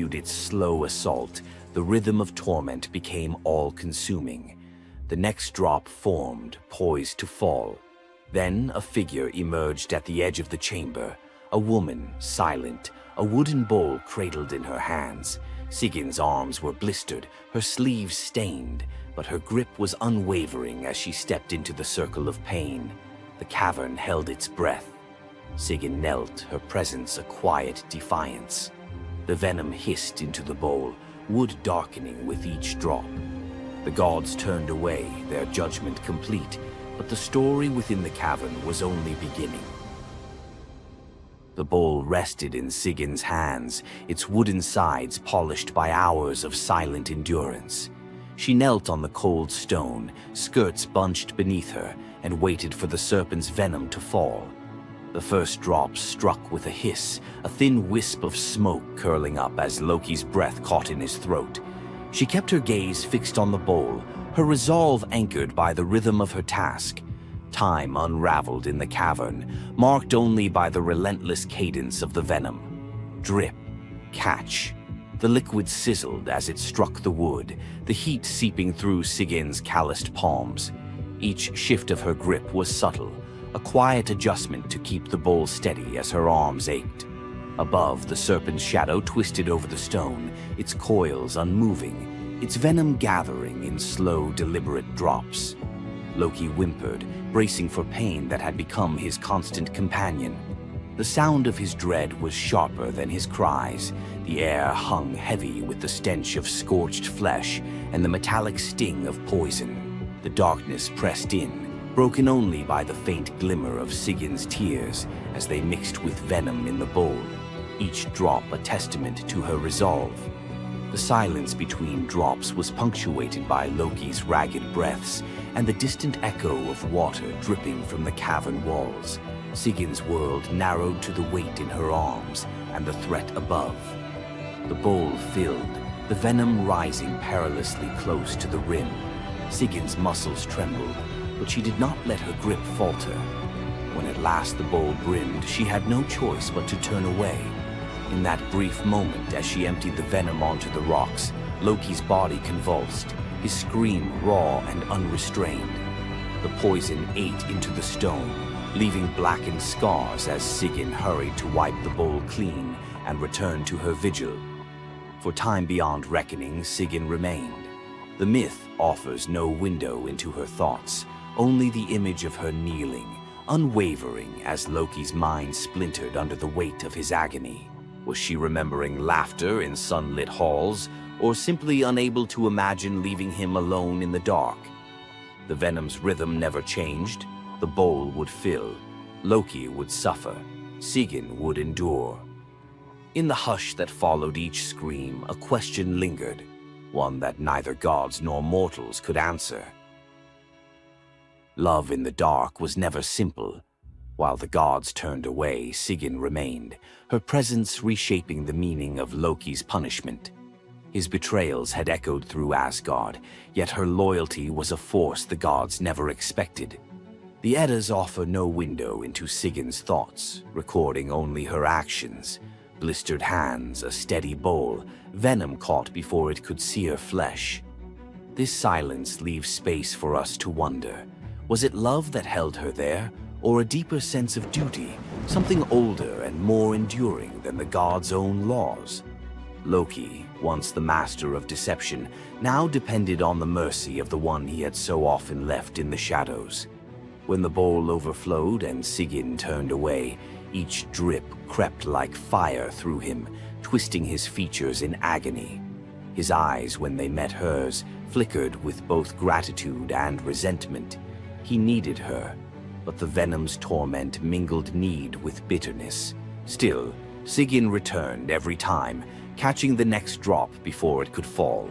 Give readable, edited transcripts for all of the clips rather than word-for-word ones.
continued its slow assault, the rhythm of torment became all-consuming. The next drop formed, poised to fall. Then a figure emerged at the edge of the chamber, a woman, silent, a wooden bowl cradled in her hands. Sigin's arms were blistered, her sleeves stained, but her grip was unwavering as she stepped into the circle of pain. The cavern held its breath. Sigyn knelt, her presence a quiet defiance. The venom hissed into the bowl, wood darkening with each drop. The gods turned away, their judgment complete, but the story within the cavern was only beginning. The bowl rested in Sigyn's hands, its wooden sides polished by hours of silent endurance. She knelt on the cold stone, skirts bunched beneath her, and waited for the serpent's venom to fall. The first drop struck with a hiss, a thin wisp of smoke curling up as Loki's breath caught in his throat. She kept her gaze fixed on the bowl, her resolve anchored by the rhythm of her task. Time unraveled in the cavern, marked only by the relentless cadence of the venom. Drip, catch. The liquid sizzled as it struck the wood, the heat seeping through Sigyn's calloused palms. Each shift of her grip was subtle, a quiet adjustment to keep the bowl steady as her arms ached. Above, the serpent's shadow twisted over the stone, its coils unmoving, its venom gathering in slow, deliberate drops. Loki whimpered, bracing for pain that had become his constant companion. The sound of his dread was sharper than his cries. The air hung heavy with the stench of scorched flesh and the metallic sting of poison. The darkness pressed in, broken only by the faint glimmer of Sigyn's tears as they mixed with venom in the bowl, each drop a testament to her resolve. The silence between drops was punctuated by Loki's ragged breaths and the distant echo of water dripping from the cavern walls. Sigyn's world narrowed to the weight in her arms and the threat above. The bowl filled, the venom rising perilously close to the rim. Sigyn's muscles trembled, but she did not let her grip falter. When at last the bowl brimmed, she had no choice but to turn away. In that brief moment, as she emptied the venom onto the rocks, Loki's body convulsed, his scream raw and unrestrained. The poison ate into the stone, leaving blackened scars as Sigyn hurried to wipe the bowl clean and return to her vigil. For time beyond reckoning, Sigyn remained. The myth offers no window into her thoughts, only the image of her kneeling, unwavering as Loki's mind splintered under the weight of his agony. Was she remembering laughter in sunlit halls, or simply unable to imagine leaving him alone in the dark? The venom's rhythm never changed. The bowl would fill. Loki would suffer. Sigyn would endure. In the hush that followed each scream, a question lingered, one that neither gods nor mortals could answer. Love in the dark was never simple. While the gods turned away, Sigyn remained, her presence reshaping the meaning of Loki's punishment. His betrayals had echoed through Asgard, yet her loyalty was a force the gods never expected. The Eddas offer no window into Sigyn's thoughts, recording only her actions. Blistered hands, a steady bowl, venom caught before it could sear flesh. This silence leaves space for us to wonder. Was it love that held her there, or a deeper sense of duty, something older and more enduring than the gods' own laws? Loki, once the master of deception, now depended on the mercy of the one he had so often left in the shadows. When the bowl overflowed and Sigyn turned away, each drip crept like fire through him, twisting his features in agony. His eyes, when they met hers, flickered with both gratitude and resentment. He needed her, but the venom's torment mingled need with bitterness. Still, Sigyn returned every time, catching the next drop before it could fall.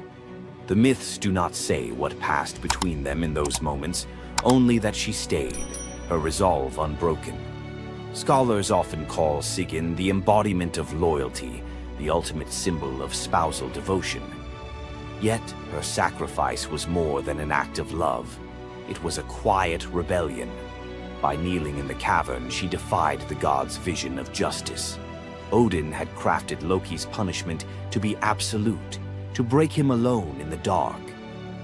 The myths do not say what passed between them in those moments, only that she stayed, her resolve unbroken. Scholars often call Sigyn the embodiment of loyalty, the ultimate symbol of spousal devotion. Yet, her sacrifice was more than an act of love. It was a quiet rebellion. By kneeling in the cavern, she defied the gods' vision of justice. Odin had crafted Loki's punishment to be absolute, to break him alone in the dark.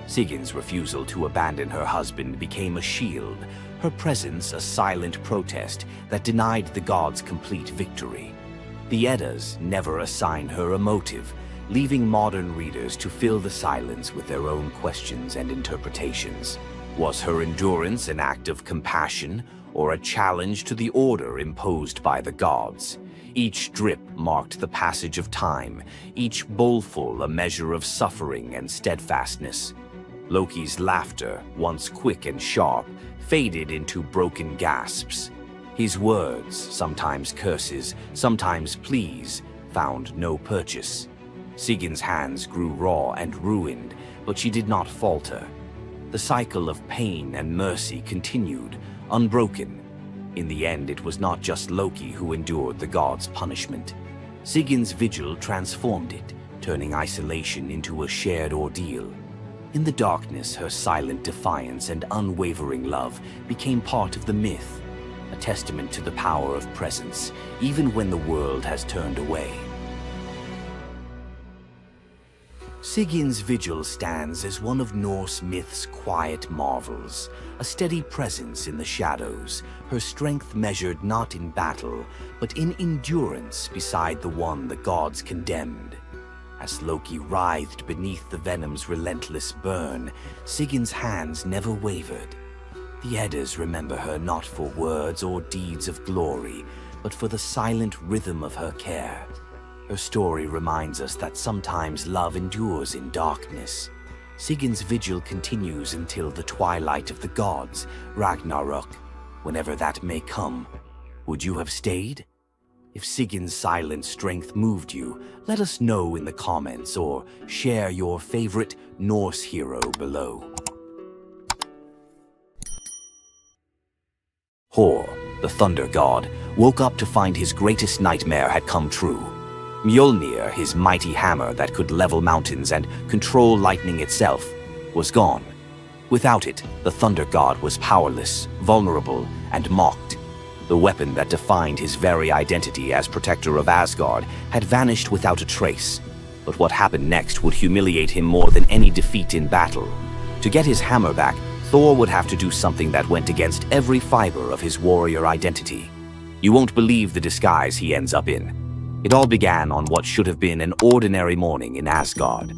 Sigyn's refusal to abandon her husband became a shield, her presence a silent protest that denied the gods complete victory. The Eddas never assign her a motive, leaving modern readers to fill the silence with their own questions and interpretations. Was her endurance an act of compassion or a challenge to the order imposed by the gods? Each drip marked the passage of time, each bowlful a measure of suffering and steadfastness. Loki's laughter, once quick and sharp, faded into broken gasps. His words, sometimes curses, sometimes pleas, found no purchase. Sigyn's hands grew raw and ruined, but she did not falter. The cycle of pain and mercy continued, unbroken. In the end, it was not just Loki who endured the gods' punishment. Sigyn's vigil transformed it, turning isolation into a shared ordeal. In the darkness, her silent defiance and unwavering love became part of the myth, a testament to the power of presence, even when the world has turned away. Sigyn's vigil stands as one of Norse myth's quiet marvels, a steady presence in the shadows, her strength measured not in battle, but in endurance beside the one the gods condemned. As Loki writhed beneath the venom's relentless burn, Sigyn's hands never wavered. The Eddas remember her not for words or deeds of glory, but for the silent rhythm of her care. Her story reminds us that sometimes love endures in darkness. Sigyn's vigil continues until the twilight of the gods, Ragnarok, whenever that may come. Would you have stayed? If Sigyn's silent strength moved you, let us know in the comments or share your favorite Norse hero below. Thor, the thunder god, woke up to find his greatest nightmare had come true. Mjolnir, his mighty hammer that could level mountains and control lightning itself, was gone. Without it, the thunder god was powerless, vulnerable, and mocked. The weapon that defined his very identity as protector of Asgard had vanished without a trace. But what happened next would humiliate him more than any defeat in battle. To get his hammer back, Thor would have to do something that went against every fiber of his warrior identity. You won't believe the disguise he ends up in. It all began on what should have been an ordinary morning in Asgard.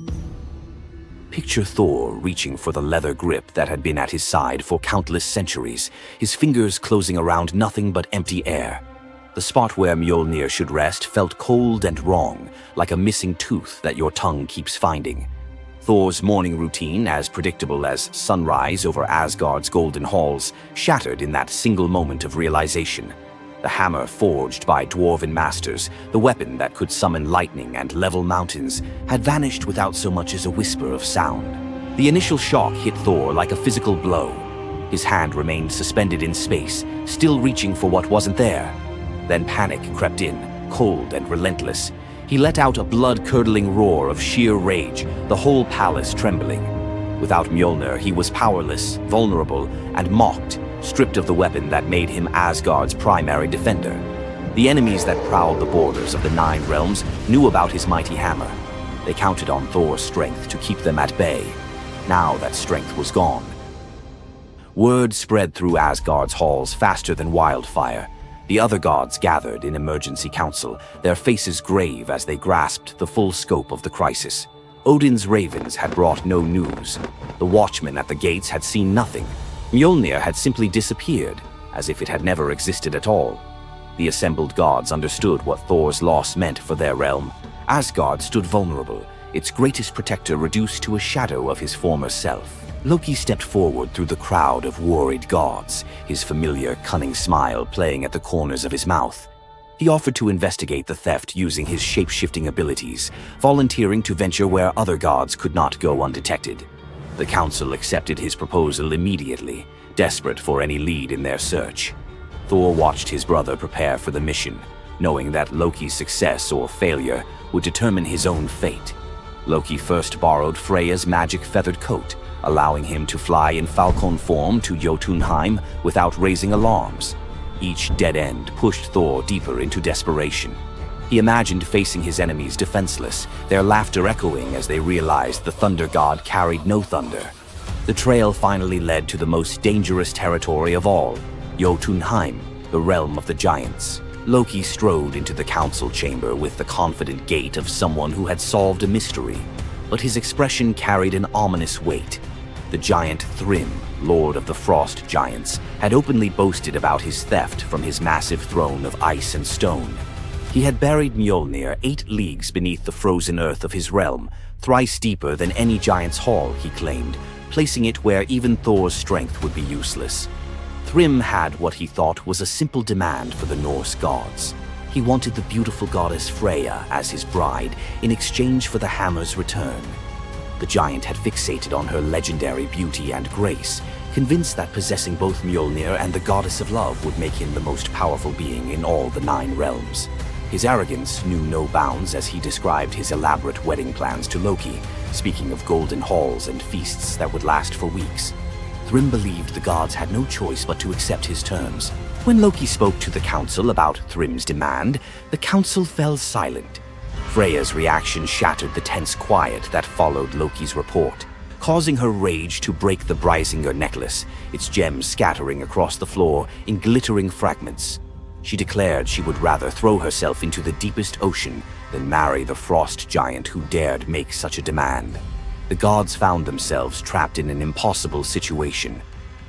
Picture Thor reaching for the leather grip that had been at his side for countless centuries, his fingers closing around nothing but empty air. The spot where Mjolnir should rest felt cold and wrong, like a missing tooth that your tongue keeps finding. Thor's morning routine, as predictable as sunrise over Asgard's golden halls, shattered in that single moment of realization. The hammer forged by dwarven masters, the weapon that could summon lightning and level mountains, had vanished without so much as a whisper of sound. The initial shock hit Thor like a physical blow. His hand remained suspended in space, still reaching for what wasn't there. Then panic crept in, cold and relentless. He let out a blood-curdling roar of sheer rage, the whole palace trembling. Without Mjolnir, he was powerless, vulnerable, and mocked, stripped of the weapon that made him Asgard's primary defender. The enemies that prowled the borders of the Nine Realms knew about his mighty hammer. They counted on Thor's strength to keep them at bay. Now that strength was gone. Word spread through Asgard's halls faster than wildfire. The other gods gathered in emergency council, their faces grave as they grasped the full scope of the crisis. Odin's ravens had brought no news. The watchmen at the gates had seen nothing. Mjolnir had simply disappeared, as if it had never existed at all. The assembled gods understood what Thor's loss meant for their realm. Asgard stood vulnerable, its greatest protector reduced to a shadow of his former self. Loki stepped forward through the crowd of worried gods, his familiar, cunning smile playing at the corners of his mouth. He offered to investigate the theft using his shape-shifting abilities, volunteering to venture where other gods could not go undetected. The council accepted his proposal immediately, desperate for any lead in their search. Thor watched his brother prepare for the mission, knowing that Loki's success or failure would determine his own fate. Loki first borrowed Freya's magic feathered coat, allowing him to fly in falcon form to Jotunheim without raising alarms. Each dead end pushed Thor deeper into desperation. He imagined facing his enemies defenseless, their laughter echoing as they realized the thunder god carried no thunder. The trail finally led to the most dangerous territory of all, Jotunheim, the realm of the giants. Loki strode into the council chamber with the confident gait of someone who had solved a mystery, but his expression carried an ominous weight. The giant Thrym, lord of the frost giants, had openly boasted about his theft from his massive throne of ice and stone. He had buried Mjolnir 8 leagues beneath the frozen earth of his realm, thrice deeper than any giant's hall, he claimed, placing it where even Thor's strength would be useless. Thrym had what he thought was a simple demand for the Norse gods. He wanted the beautiful goddess Freya as his bride in exchange for the hammer's return. The giant had fixated on her legendary beauty and grace, convinced that possessing both Mjolnir and the goddess of love would make him the most powerful being in all the 9 realms. His arrogance knew no bounds as he described his elaborate wedding plans to Loki, speaking of golden halls and feasts that would last for weeks. Thrym believed the gods had no choice but to accept his terms. When Loki spoke to the council about Thrym's demand, the council fell silent. Freya's reaction shattered the tense quiet that followed Loki's report, causing her rage to break the Brysinger necklace, its gems scattering across the floor in glittering fragments. She declared she would rather throw herself into the deepest ocean than marry the frost giant who dared make such a demand. The gods found themselves trapped in an impossible situation.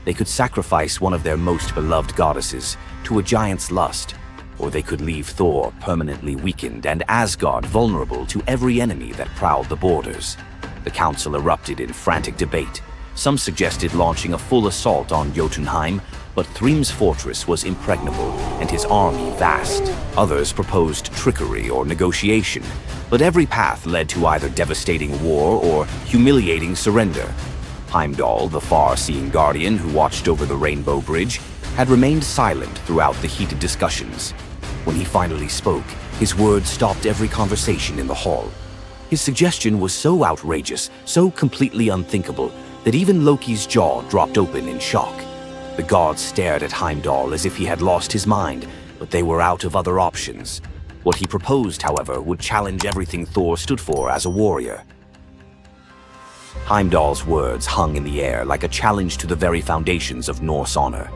They could sacrifice one of their most beloved goddesses to a giant's lust, or they could leave Thor permanently weakened and Asgard vulnerable to every enemy that prowled the borders. The council erupted in frantic debate. Some suggested launching a full assault on Jotunheim, but Thrym's fortress was impregnable and his army vast. Others proposed trickery or negotiation, but every path led to either devastating war or humiliating surrender. Heimdall, the far-seeing guardian who watched over the Rainbow Bridge, had remained silent throughout the heated discussions. When he finally spoke, his words stopped every conversation in the hall. His suggestion was so outrageous, so completely unthinkable, that even Loki's jaw dropped open in shock. The gods stared at Heimdall as if he had lost his mind, but they were out of other options. What he proposed, however, would challenge everything Thor stood for as a warrior. Heimdall's words hung in the air like a challenge to the very foundations of Norse honor.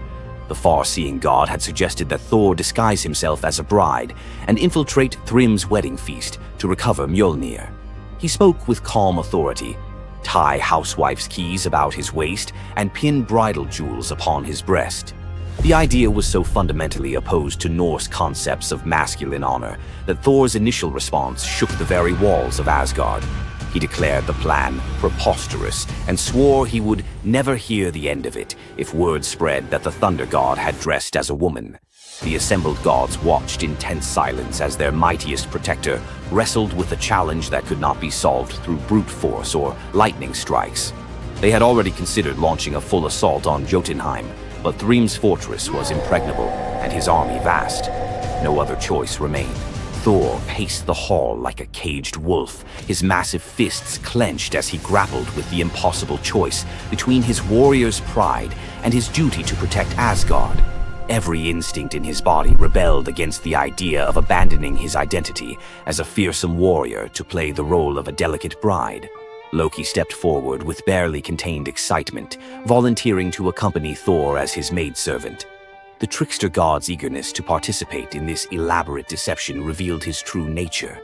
The far-seeing god had suggested that Thor disguise himself as a bride and infiltrate Thrym's wedding feast to recover Mjolnir. He spoke with calm authority, tie housewife's keys about his waist, and pin bridal jewels upon his breast. The idea was so fundamentally opposed to Norse concepts of masculine honor that Thor's initial response shook the very walls of Asgard. He declared the plan preposterous and swore he would never hear the end of it if word spread that the Thunder God had dressed as a woman. The assembled gods watched in tense silence as their mightiest protector wrestled with a challenge that could not be solved through brute force or lightning strikes. They had already considered launching a full assault on Jotunheim, but Thrym's fortress was impregnable and his army vast. No other choice remained. Thor paced the hall like a caged wolf, his massive fists clenched as he grappled with the impossible choice between his warrior's pride and his duty to protect Asgard. Every instinct in his body rebelled against the idea of abandoning his identity as a fearsome warrior to play the role of a delicate bride. Loki stepped forward with barely contained excitement, volunteering to accompany Thor as his maidservant. The trickster god's eagerness to participate in this elaborate deception revealed his true nature.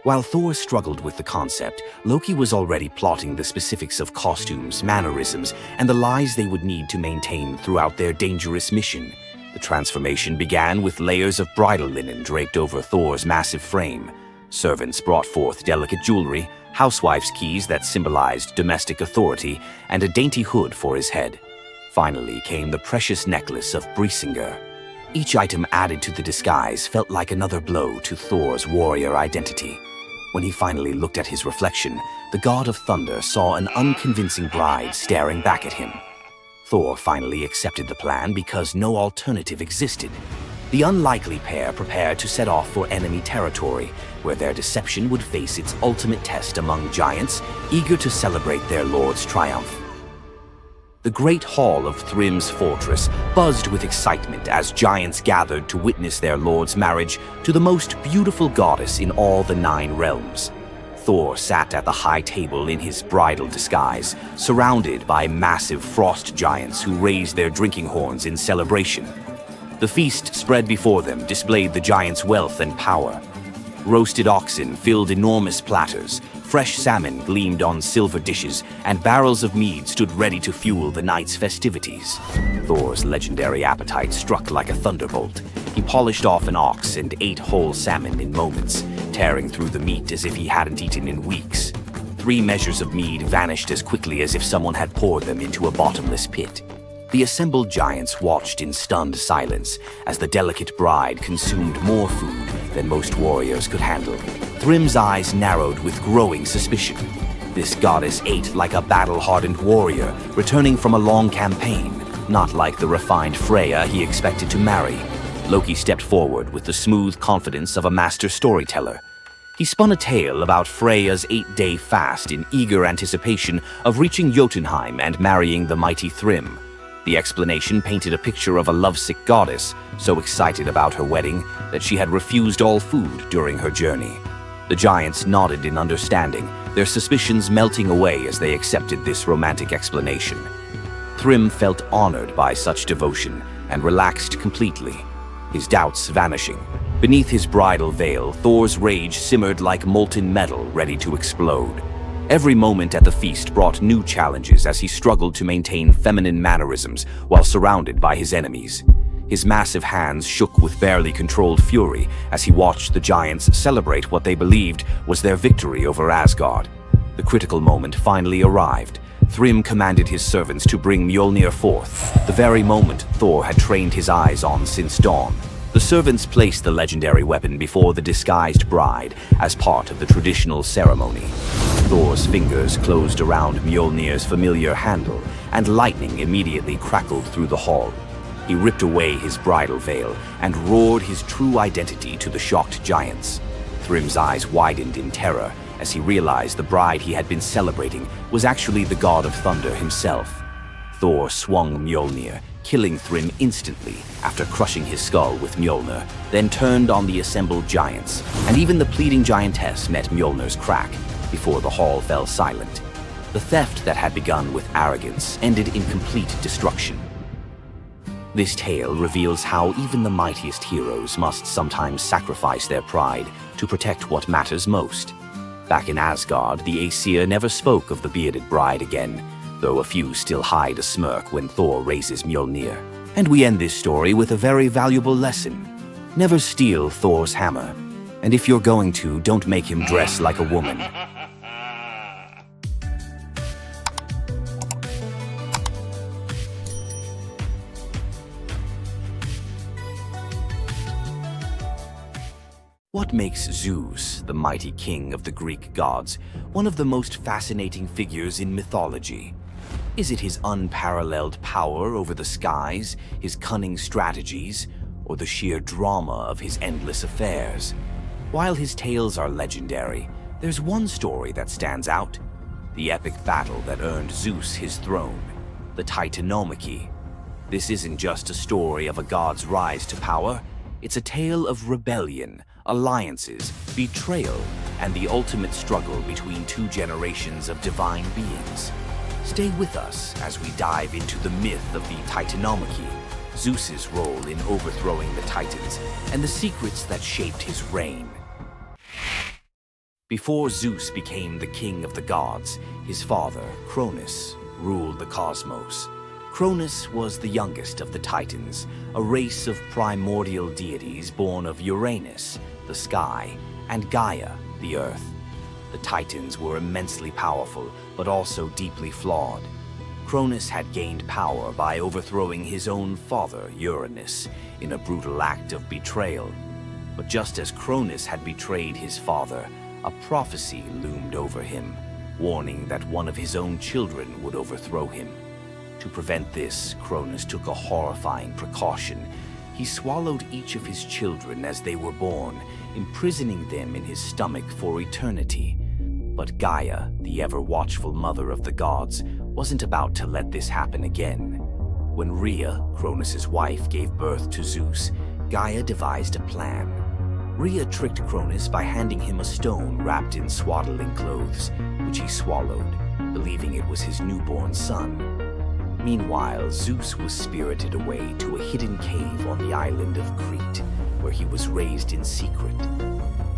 While Thor struggled with the concept, Loki was already plotting the specifics of costumes, mannerisms, and the lies they would need to maintain throughout their dangerous mission. The transformation began with layers of bridal linen draped over Thor's massive frame. Servants brought forth delicate jewelry, housewife's keys that symbolized domestic authority, and a dainty hood for his head. Finally came the precious necklace of Brysinger. Each item added to the disguise felt like another blow to Thor's warrior identity. When he finally looked at his reflection, the god of thunder saw an unconvincing bride staring back at him. Thor finally accepted the plan because no alternative existed. The unlikely pair prepared to set off for enemy territory, where their deception would face its ultimate test among giants, eager to celebrate their lord's triumph. The great hall of Thrym's fortress buzzed with excitement as giants gathered to witness their lord's marriage to the most beautiful goddess in all the 9 realms. Thor sat at the high table in his bridal disguise, surrounded by massive frost giants who raised their drinking horns in celebration. The feast spread before them displayed the giants' wealth and power. Roasted oxen filled enormous platters, fresh salmon gleamed on silver dishes, and barrels of mead stood ready to fuel the night's festivities. Thor's legendary appetite struck like a thunderbolt. He polished off an ox and ate whole salmon in moments, tearing through the meat as if he hadn't eaten in weeks. 3 measures of mead vanished as quickly as if someone had poured them into a bottomless pit. The assembled giants watched in stunned silence as the delicate bride consumed more food than most warriors could handle. Thrym's eyes narrowed with growing suspicion. This goddess ate like a battle-hardened warrior, returning from a long campaign, not like the refined Freya he expected to marry. Loki stepped forward with the smooth confidence of a master storyteller. He spun a tale about Freya's 8-day fast in eager anticipation of reaching Jotunheim and marrying the mighty Thrym. The explanation painted a picture of a lovesick goddess, so excited about her wedding that she had refused all food during her journey. The giants nodded in understanding, their suspicions melting away as they accepted this romantic explanation. Thrym felt honored by such devotion and relaxed completely, his doubts vanishing. Beneath his bridal veil, Thor's rage simmered like molten metal ready to explode. Every moment at the feast brought new challenges as he struggled to maintain feminine mannerisms while surrounded by his enemies. His massive hands shook with barely controlled fury as he watched the giants celebrate what they believed was their victory over Asgard. The critical moment finally arrived. Thrym commanded his servants to bring Mjolnir forth, the very moment Thor had trained his eyes on since dawn. The servants placed the legendary weapon before the disguised bride as part of the traditional ceremony. Thor's fingers closed around Mjolnir's familiar handle, and lightning immediately crackled through the hall. He ripped away his bridal veil and roared his true identity to the shocked giants. Thrym's eyes widened in terror as he realized the bride he had been celebrating was actually the god of thunder himself. Thor swung Mjolnir, killing Thrym instantly after crushing his skull with Mjolnir, then turned on the assembled giants, and even the pleading giantess met Mjolnir's crack before the hall fell silent. The theft that had begun with arrogance ended in complete destruction. This tale reveals how even the mightiest heroes must sometimes sacrifice their pride to protect what matters most. Back in Asgard, the Aesir never spoke of the bearded bride again, though a few still hide a smirk when Thor raises Mjolnir. And we end this story with a very valuable lesson. Never steal Thor's hammer. And if you're going to, don't make him dress like a woman. What makes Zeus, the mighty king of the Greek gods, one of the most fascinating figures in mythology? Is it his unparalleled power over the skies, his cunning strategies, or the sheer drama of his endless affairs? While his tales are legendary, there's one story that stands out: the epic battle that earned Zeus his throne, the Titanomachy. This isn't just a story of a god's rise to power, it's a tale of rebellion, alliances, betrayal, and the ultimate struggle between 2 generations of divine beings. Stay with us as we dive into the myth of the Titanomachy, Zeus's role in overthrowing the Titans, and the secrets that shaped his reign. Before Zeus became the king of the gods, his father, Cronus, ruled the cosmos. Cronus was the youngest of the Titans, a race of primordial deities born of Uranus, the sky, and Gaia, the earth. The Titans were immensely powerful, but also deeply flawed. Cronus had gained power by overthrowing his own father, Uranus, in a brutal act of betrayal. But just as Cronus had betrayed his father, a prophecy loomed over him, warning that one of his own children would overthrow him. To prevent this, Cronus took a horrifying precaution. He swallowed each of his children as they were born, imprisoning them in his stomach for eternity. But Gaia, the ever-watchful mother of the gods, wasn't about to let this happen again. When Rhea, Cronus' wife, gave birth to Zeus, Gaia devised a plan. Rhea tricked Cronus by handing him a stone wrapped in swaddling clothes, which he swallowed, believing it was his newborn son. Meanwhile, Zeus was spirited away to a hidden cave on the island of Crete, where he was raised in secret.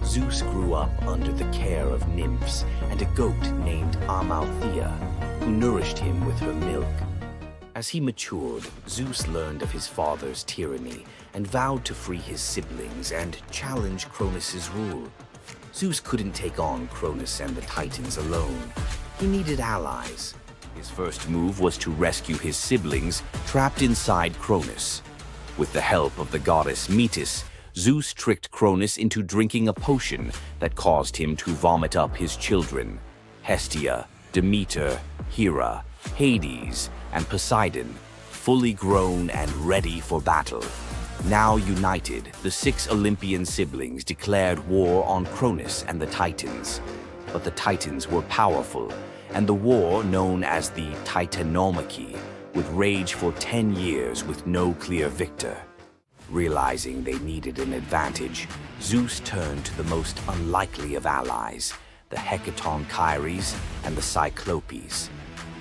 Zeus grew up under the care of nymphs and a goat named Amalthea, who nourished him with her milk. As he matured, Zeus learned of his father's tyranny and vowed to free his siblings and challenge Cronus' rule. Zeus couldn't take on Cronus and the Titans alone. He needed allies. His first move was to rescue his siblings trapped inside Cronus. With the help of the goddess Metis, Zeus tricked Cronus into drinking a potion that caused him to vomit up his children, Hestia, Demeter, Hera, Hades, and Poseidon, fully grown and ready for battle. Now united, the 6 Olympian siblings declared war on Cronus and the Titans. But the Titans were powerful, and the war, known as the Titanomachy, would rage for 10 years with no clear victor. Realizing they needed an advantage, Zeus turned to the most unlikely of allies, the Hecatonchires and the Cyclopes.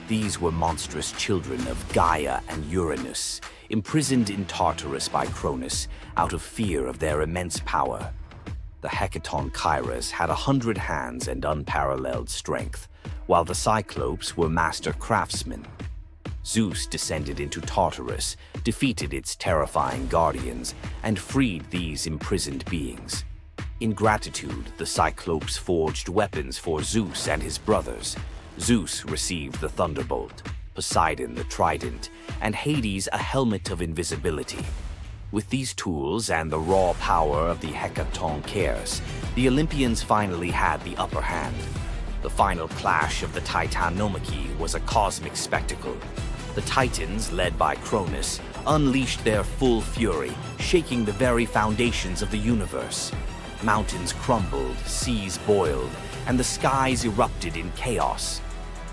These were monstrous children of Gaia and Uranus, imprisoned in Tartarus by Cronus out of fear of their immense power. The Hecatonchires had 100 hands and unparalleled strength, while the Cyclopes were master craftsmen. Zeus descended into Tartarus, defeated its terrifying guardians, and freed these imprisoned beings. In gratitude, the Cyclopes forged weapons for Zeus and his brothers. Zeus received the thunderbolt, Poseidon the trident, and Hades a helmet of invisibility. With these tools and the raw power of the Hecatonchires, the Olympians finally had the upper hand. The final clash of the Titanomachy was a cosmic spectacle. The Titans, led by Cronus, unleashed their full fury, shaking the very foundations of the universe. Mountains crumbled, seas boiled, and the skies erupted in chaos.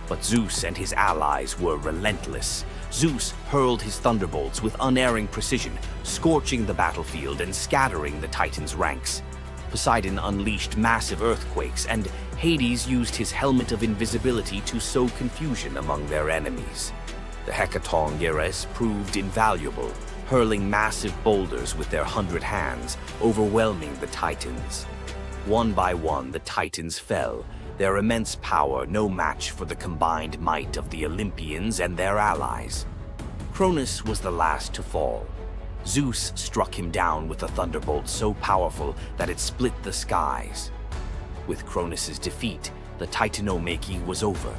But Zeus and his allies were relentless. Zeus hurled his thunderbolts with unerring precision, scorching the battlefield and scattering the Titans' ranks. Poseidon unleashed massive earthquakes, and Hades used his helmet of invisibility to sow confusion among their enemies. The Hecatonchires proved invaluable, hurling massive boulders with their 100 hands, overwhelming the Titans. One by one, the Titans fell, their immense power no match for the combined might of the Olympians and their allies. Cronus was the last to fall. Zeus struck him down with a thunderbolt so powerful that it split the skies. With Cronus' defeat, the Titanomachy was over.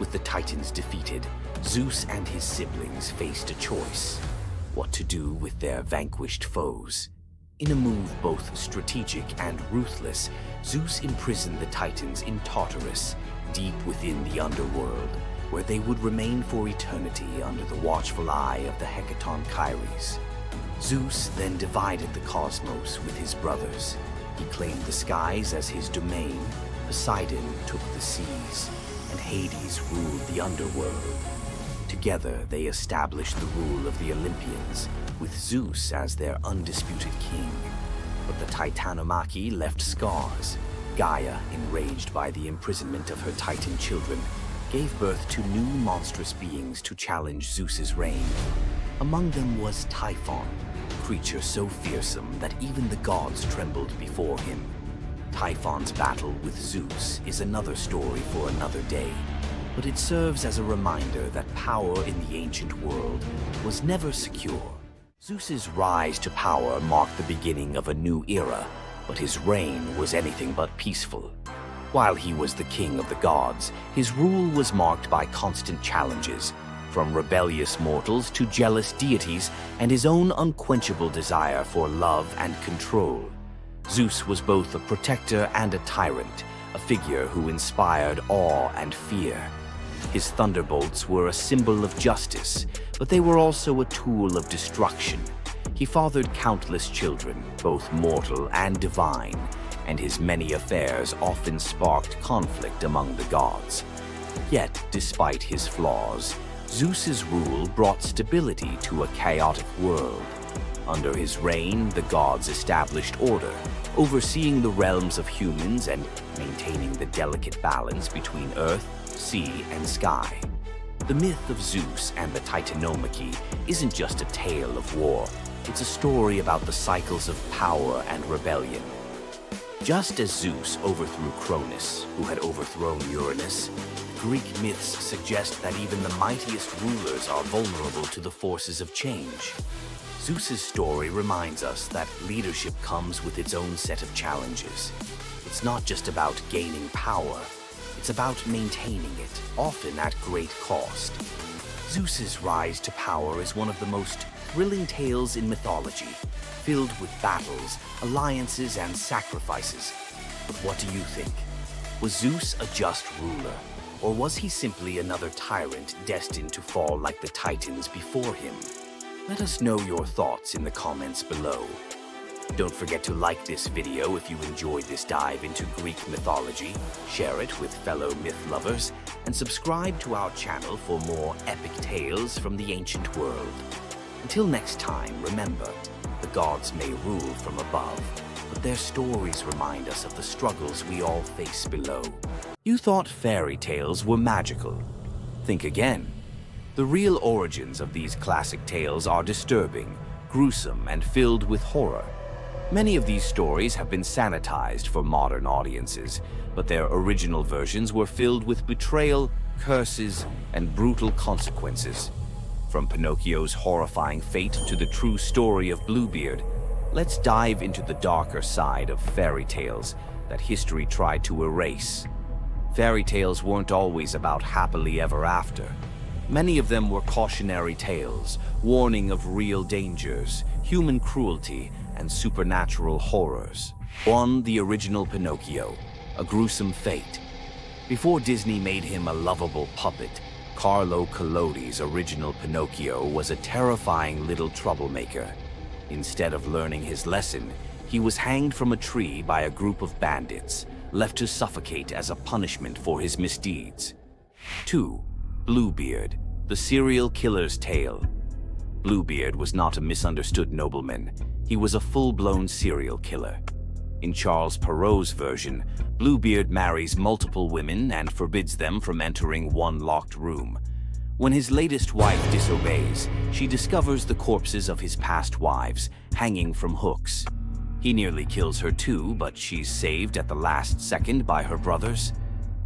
With the Titans defeated, Zeus and his siblings faced a choice: what to do with their vanquished foes. In a move both strategic and ruthless, Zeus imprisoned the Titans in Tartarus, deep within the underworld, where they would remain for eternity under the watchful eye of the Hecatonchires. Zeus then divided the cosmos with his brothers. He claimed the skies as his domain, Poseidon took the seas, and Hades ruled the underworld. Together, they established the rule of the Olympians, with Zeus as their undisputed king. But the Titanomachy left scars. Gaia, enraged by the imprisonment of her Titan children, gave birth to new monstrous beings to challenge Zeus's reign. Among them was Typhon, a creature so fearsome that even the gods trembled before him. Typhon's battle with Zeus is another story for another day, but it serves as a reminder that power in the ancient world was never secure. Zeus's rise to power marked the beginning of a new era, but his reign was anything but peaceful. While he was the king of the gods, his rule was marked by constant challenges, from rebellious mortals to jealous deities and his own unquenchable desire for love and control. Zeus was both a protector and a tyrant, a figure who inspired awe and fear. His thunderbolts were a symbol of justice, but they were also a tool of destruction. He fathered countless children, both mortal and divine, and his many affairs often sparked conflict among the gods. Yet, despite his flaws, Zeus's rule brought stability to a chaotic world. Under his reign, the gods established order, overseeing the realms of humans and maintaining the delicate balance between earth, sea, and sky. The myth of Zeus and the Titanomachy isn't just a tale of war. It's a story about the cycles of power and rebellion. Just as Zeus overthrew Cronus, who had overthrown Uranus, Greek myths suggest that even the mightiest rulers are vulnerable to the forces of change. Zeus's story reminds us that leadership comes with its own set of challenges. It's not just about gaining power, it's about maintaining it, often at great cost. Zeus's rise to power is one of the most thrilling tales in mythology, filled with battles, alliances, and sacrifices. But what do you think? Was Zeus a just ruler? Or was he simply another tyrant destined to fall like the Titans before him? Let us know your thoughts in the comments below. Don't forget to like this video if you enjoyed this dive into Greek mythology, share it with fellow myth lovers, and subscribe to our channel for more epic tales from the ancient world. Until next time, remember, the gods may rule from above, but their stories remind us of the struggles we all face below. You thought fairy tales were magical. Think again. The real origins of these classic tales are disturbing, gruesome, and filled with horror. Many of these stories have been sanitized for modern audiences, but their original versions were filled with betrayal, curses, and brutal consequences. From Pinocchio's horrifying fate to the true story of Bluebeard, let's dive into the darker side of fairy tales that history tried to erase. Fairy tales weren't always about happily ever after. Many of them were cautionary tales, warning of real dangers, human cruelty, and supernatural horrors. 1. The original Pinocchio, a gruesome fate. Before Disney made him a lovable puppet, Carlo Collodi's original Pinocchio was a terrifying little troublemaker. Instead of learning his lesson, he was hanged from a tree by a group of bandits, left to suffocate as a punishment for his misdeeds. 2. Bluebeard, the serial killer's tale. Bluebeard was not a misunderstood nobleman. He was a full-blown serial killer. In Charles Perrault's version, Bluebeard marries multiple women and forbids them from entering one locked room. When his latest wife disobeys, she discovers the corpses of his past wives hanging from hooks. He nearly kills her too, but she's saved at the last second by her brothers.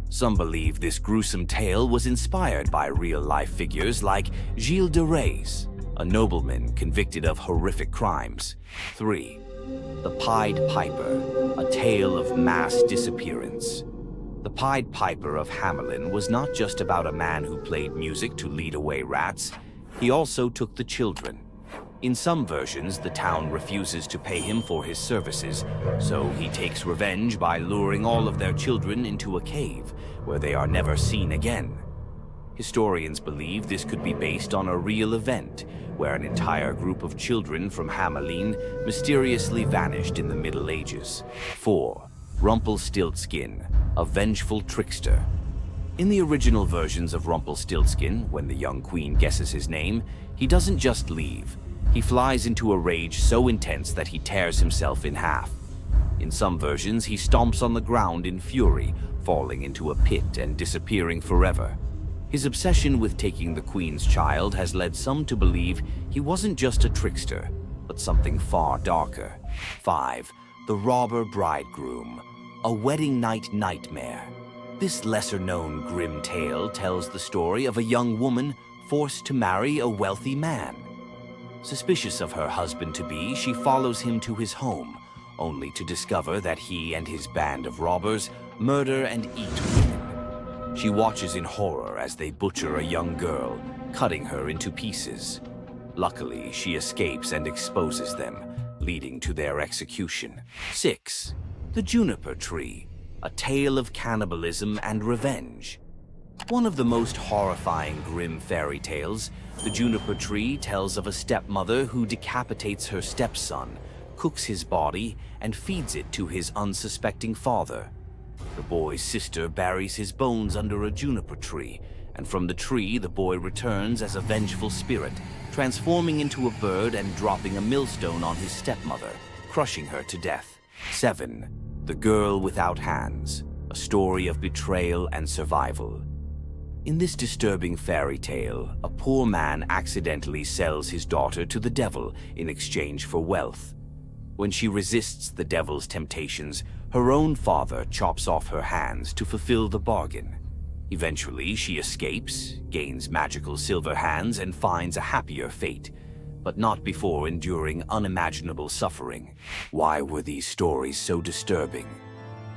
Some believe this gruesome tale was inspired by real-life figures like Gilles de Rais, a nobleman convicted of horrific crimes. 3. The Pied Piper, a tale of mass disappearance. The Pied Piper of Hamelin was not just about a man who played music to lead away rats. He also took the children. In some versions, the town refuses to pay him for his services, so he takes revenge by luring all of their children into a cave, where they are never seen again. Historians believe this could be based on a real event, where an entire group of children from Hamelin mysteriously vanished in the Middle Ages. 4. Rumpelstiltskin, a vengeful trickster. In the original versions of Rumpelstiltskin, when the young queen guesses his name, he doesn't just leave. He flies into a rage so intense that he tears himself in half. In some versions, he stomps on the ground in fury, falling into a pit and disappearing forever. His obsession with taking the queen's child has led some to believe he wasn't just a trickster, but something far darker. 5. The Robber Bridegroom, a wedding night nightmare. This lesser-known grim tale tells the story of a young woman forced to marry a wealthy man. Suspicious of her husband-to-be, she follows him to his home, only to discover that he and his band of robbers murder and eat women. She watches in horror as they butcher a young girl, cutting her into pieces. Luckily, she escapes and exposes them, leading to their execution. 6. The Juniper Tree, a tale of cannibalism and revenge. One of the most horrifying grim fairy tales, The Juniper Tree tells of a stepmother who decapitates her stepson, cooks his body, and feeds it to his unsuspecting father. The boy's sister buries his bones under a juniper tree, and from the tree the boy returns as a vengeful spirit, transforming into a bird and dropping a millstone on his stepmother, crushing her to death. 7. The Girl Without Hands, a story of betrayal and survival. In this disturbing fairy tale, a poor man accidentally sells his daughter to the devil in exchange for wealth. When she resists the devil's temptations, her own father chops off her hands to fulfill the bargain. Eventually, she escapes, gains magical silver hands, and finds a happier fate, but not before enduring unimaginable suffering. Why were these stories so disturbing?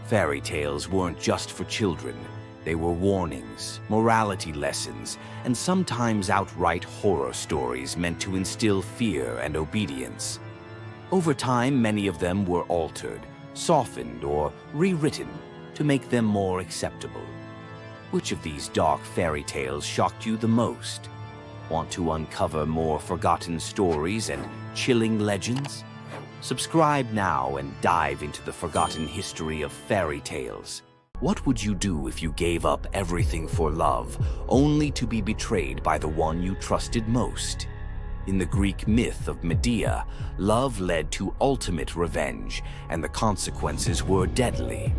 Fairy tales weren't just for children. They were warnings, morality lessons, and sometimes outright horror stories meant to instill fear and obedience. Over time, many of them were altered, softened, or rewritten to make them more acceptable. Which of these dark fairy tales shocked you the most? Want to uncover more forgotten stories and chilling legends? Subscribe now and dive into the forgotten history of fairy tales. What would you do if you gave up everything for love, only to be betrayed by the one you trusted most? In the Greek myth of Medea, love led to ultimate revenge, and the consequences were deadly.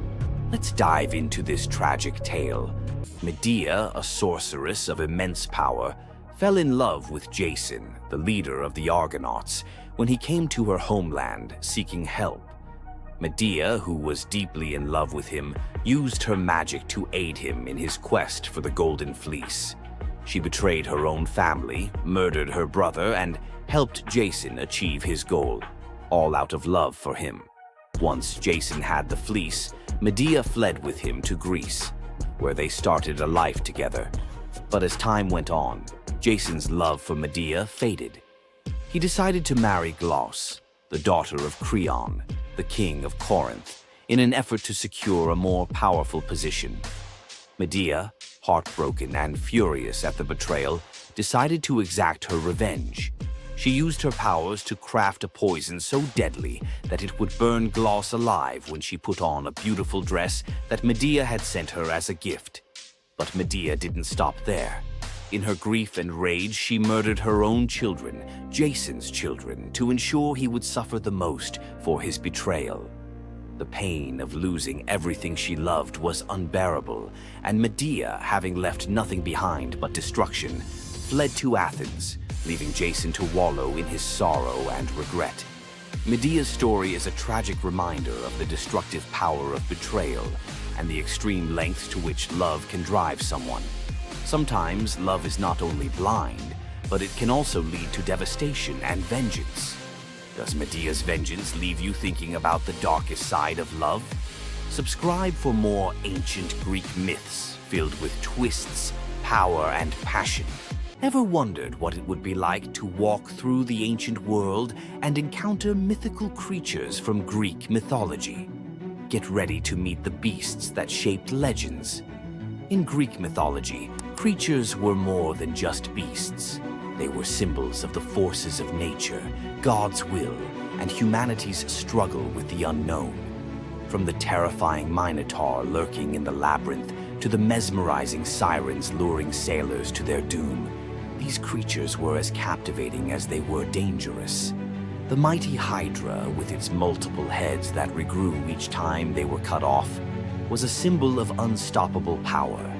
Let's dive into this tragic tale. Medea, a sorceress of immense power, fell in love with Jason, the leader of the Argonauts, when he came to her homeland seeking help. Medea, who was deeply in love with him, used her magic to aid him in his quest for the Golden Fleece. She betrayed her own family, murdered her brother, and helped Jason achieve his goal, all out of love for him. Once Jason had the fleece, Medea fled with him to Greece, where they started a life together. But as time went on, Jason's love for Medea faded. He decided to marry Glauce, the daughter of Creon, the king of Corinth, in an effort to secure a more powerful position. Medea, heartbroken and furious at the betrayal, decided to exact her revenge. She used her powers to craft a poison so deadly that it would burn Glauce alive when she put on a beautiful dress that Medea had sent her as a gift. But Medea didn't stop there. In her grief and rage, she murdered her own children, Jason's children, to ensure he would suffer the most for his betrayal. The pain of losing everything she loved was unbearable, and Medea, having left nothing behind but destruction, fled to Athens, leaving Jason to wallow in his sorrow and regret. Medea's story is a tragic reminder of the destructive power of betrayal and the extreme lengths to which love can drive someone. Sometimes love is not only blind, but it can also lead to devastation and vengeance. Does Medea's vengeance leave you thinking about the darkest side of love? Subscribe for more ancient Greek myths filled with twists, power, and passion. Ever wondered what it would be like to walk through the ancient world and encounter mythical creatures from Greek mythology? Get ready to meet the beasts that shaped legends. In Greek mythology, creatures were more than just beasts. They were symbols of the forces of nature, God's will, and humanity's struggle with the unknown. From the terrifying Minotaur lurking in the labyrinth to the mesmerizing sirens luring sailors to their doom, these creatures were as captivating as they were dangerous. The mighty Hydra, with its multiple heads that regrew each time they were cut off, was a symbol of unstoppable power.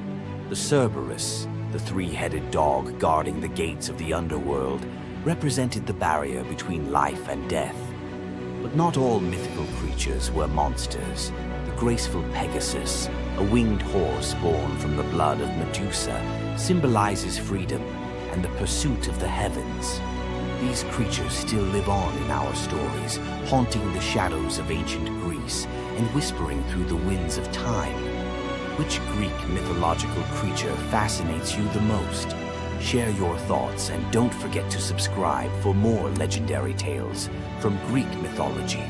The Cerberus, the three-headed dog guarding the gates of the underworld, represented the barrier between life and death. But not all mythical creatures were monsters. The graceful Pegasus, a winged horse born from the blood of Medusa, symbolizes freedom and the pursuit of the heavens. These creatures still live on in our stories, haunting the shadows of ancient Greece and whispering through the winds of time. Which Greek mythological creature fascinates you the most? Share your thoughts and don't forget to subscribe for more legendary tales from Greek mythology.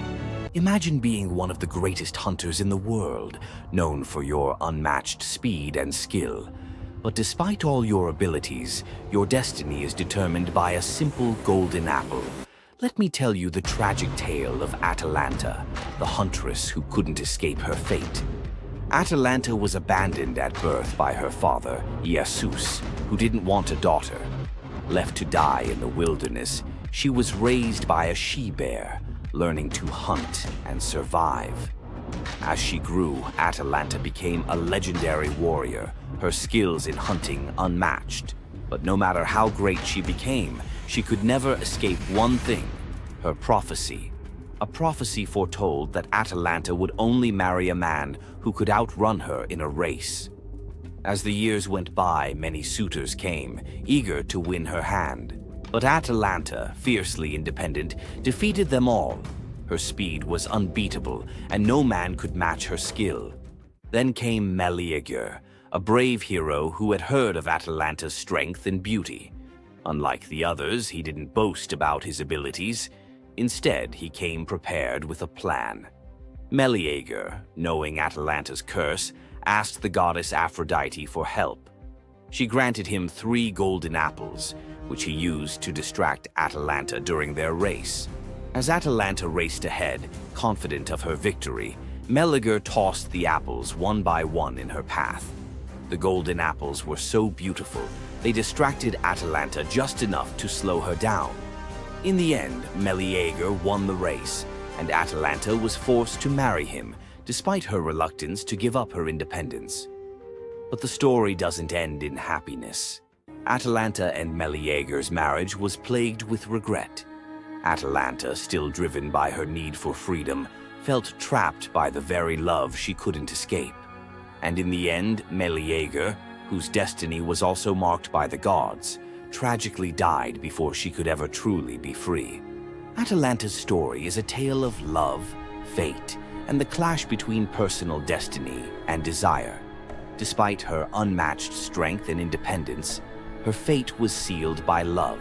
Imagine being one of the greatest hunters in the world, known for your unmatched speed and skill. But despite all your abilities, your destiny is determined by a simple golden apple. Let me tell you the tragic tale of Atalanta, the huntress who couldn't escape her fate. Atalanta was abandoned at birth by her father, Zeus, who didn't want a daughter. Left to die in the wilderness, she was raised by a she-bear, learning to hunt and survive. As she grew, Atalanta became a legendary warrior, her skills in hunting unmatched. But no matter how great she became, she could never escape one thing: her prophecy. A prophecy foretold that Atalanta would only marry a man who could outrun her in a race. As the years went by, many suitors came, eager to win her hand. But Atalanta, fiercely independent, defeated them all. Her speed was unbeatable, and no man could match her skill. Then came Medea, a brave hero who had heard of Atalanta's strength and beauty. Unlike the others, he didn't boast about his abilities. Instead, he came prepared with a plan. Medea, knowing Atalanta's curse, asked the goddess Aphrodite for help. She granted him 3 golden apples, which he used to distract Atalanta during their race. As Atalanta raced ahead, confident of her victory, Medea tossed the apples one by one in her path. The golden apples were so beautiful, they distracted Atalanta just enough to slow her down. In the end, Medea won the race, and Atalanta was forced to marry him, despite her reluctance to give up her independence. But the story doesn't end in happiness. Atalanta and Medea's marriage was plagued with regret. Atalanta, still driven by her need for freedom, felt trapped by the very love she couldn't escape. And in the end, Medea, whose destiny was also marked by the gods, tragically died before she could ever truly be free. Atalanta's story is a tale of love, fate, and the clash between personal destiny and desire. Despite her unmatched strength and independence, her fate was sealed by love,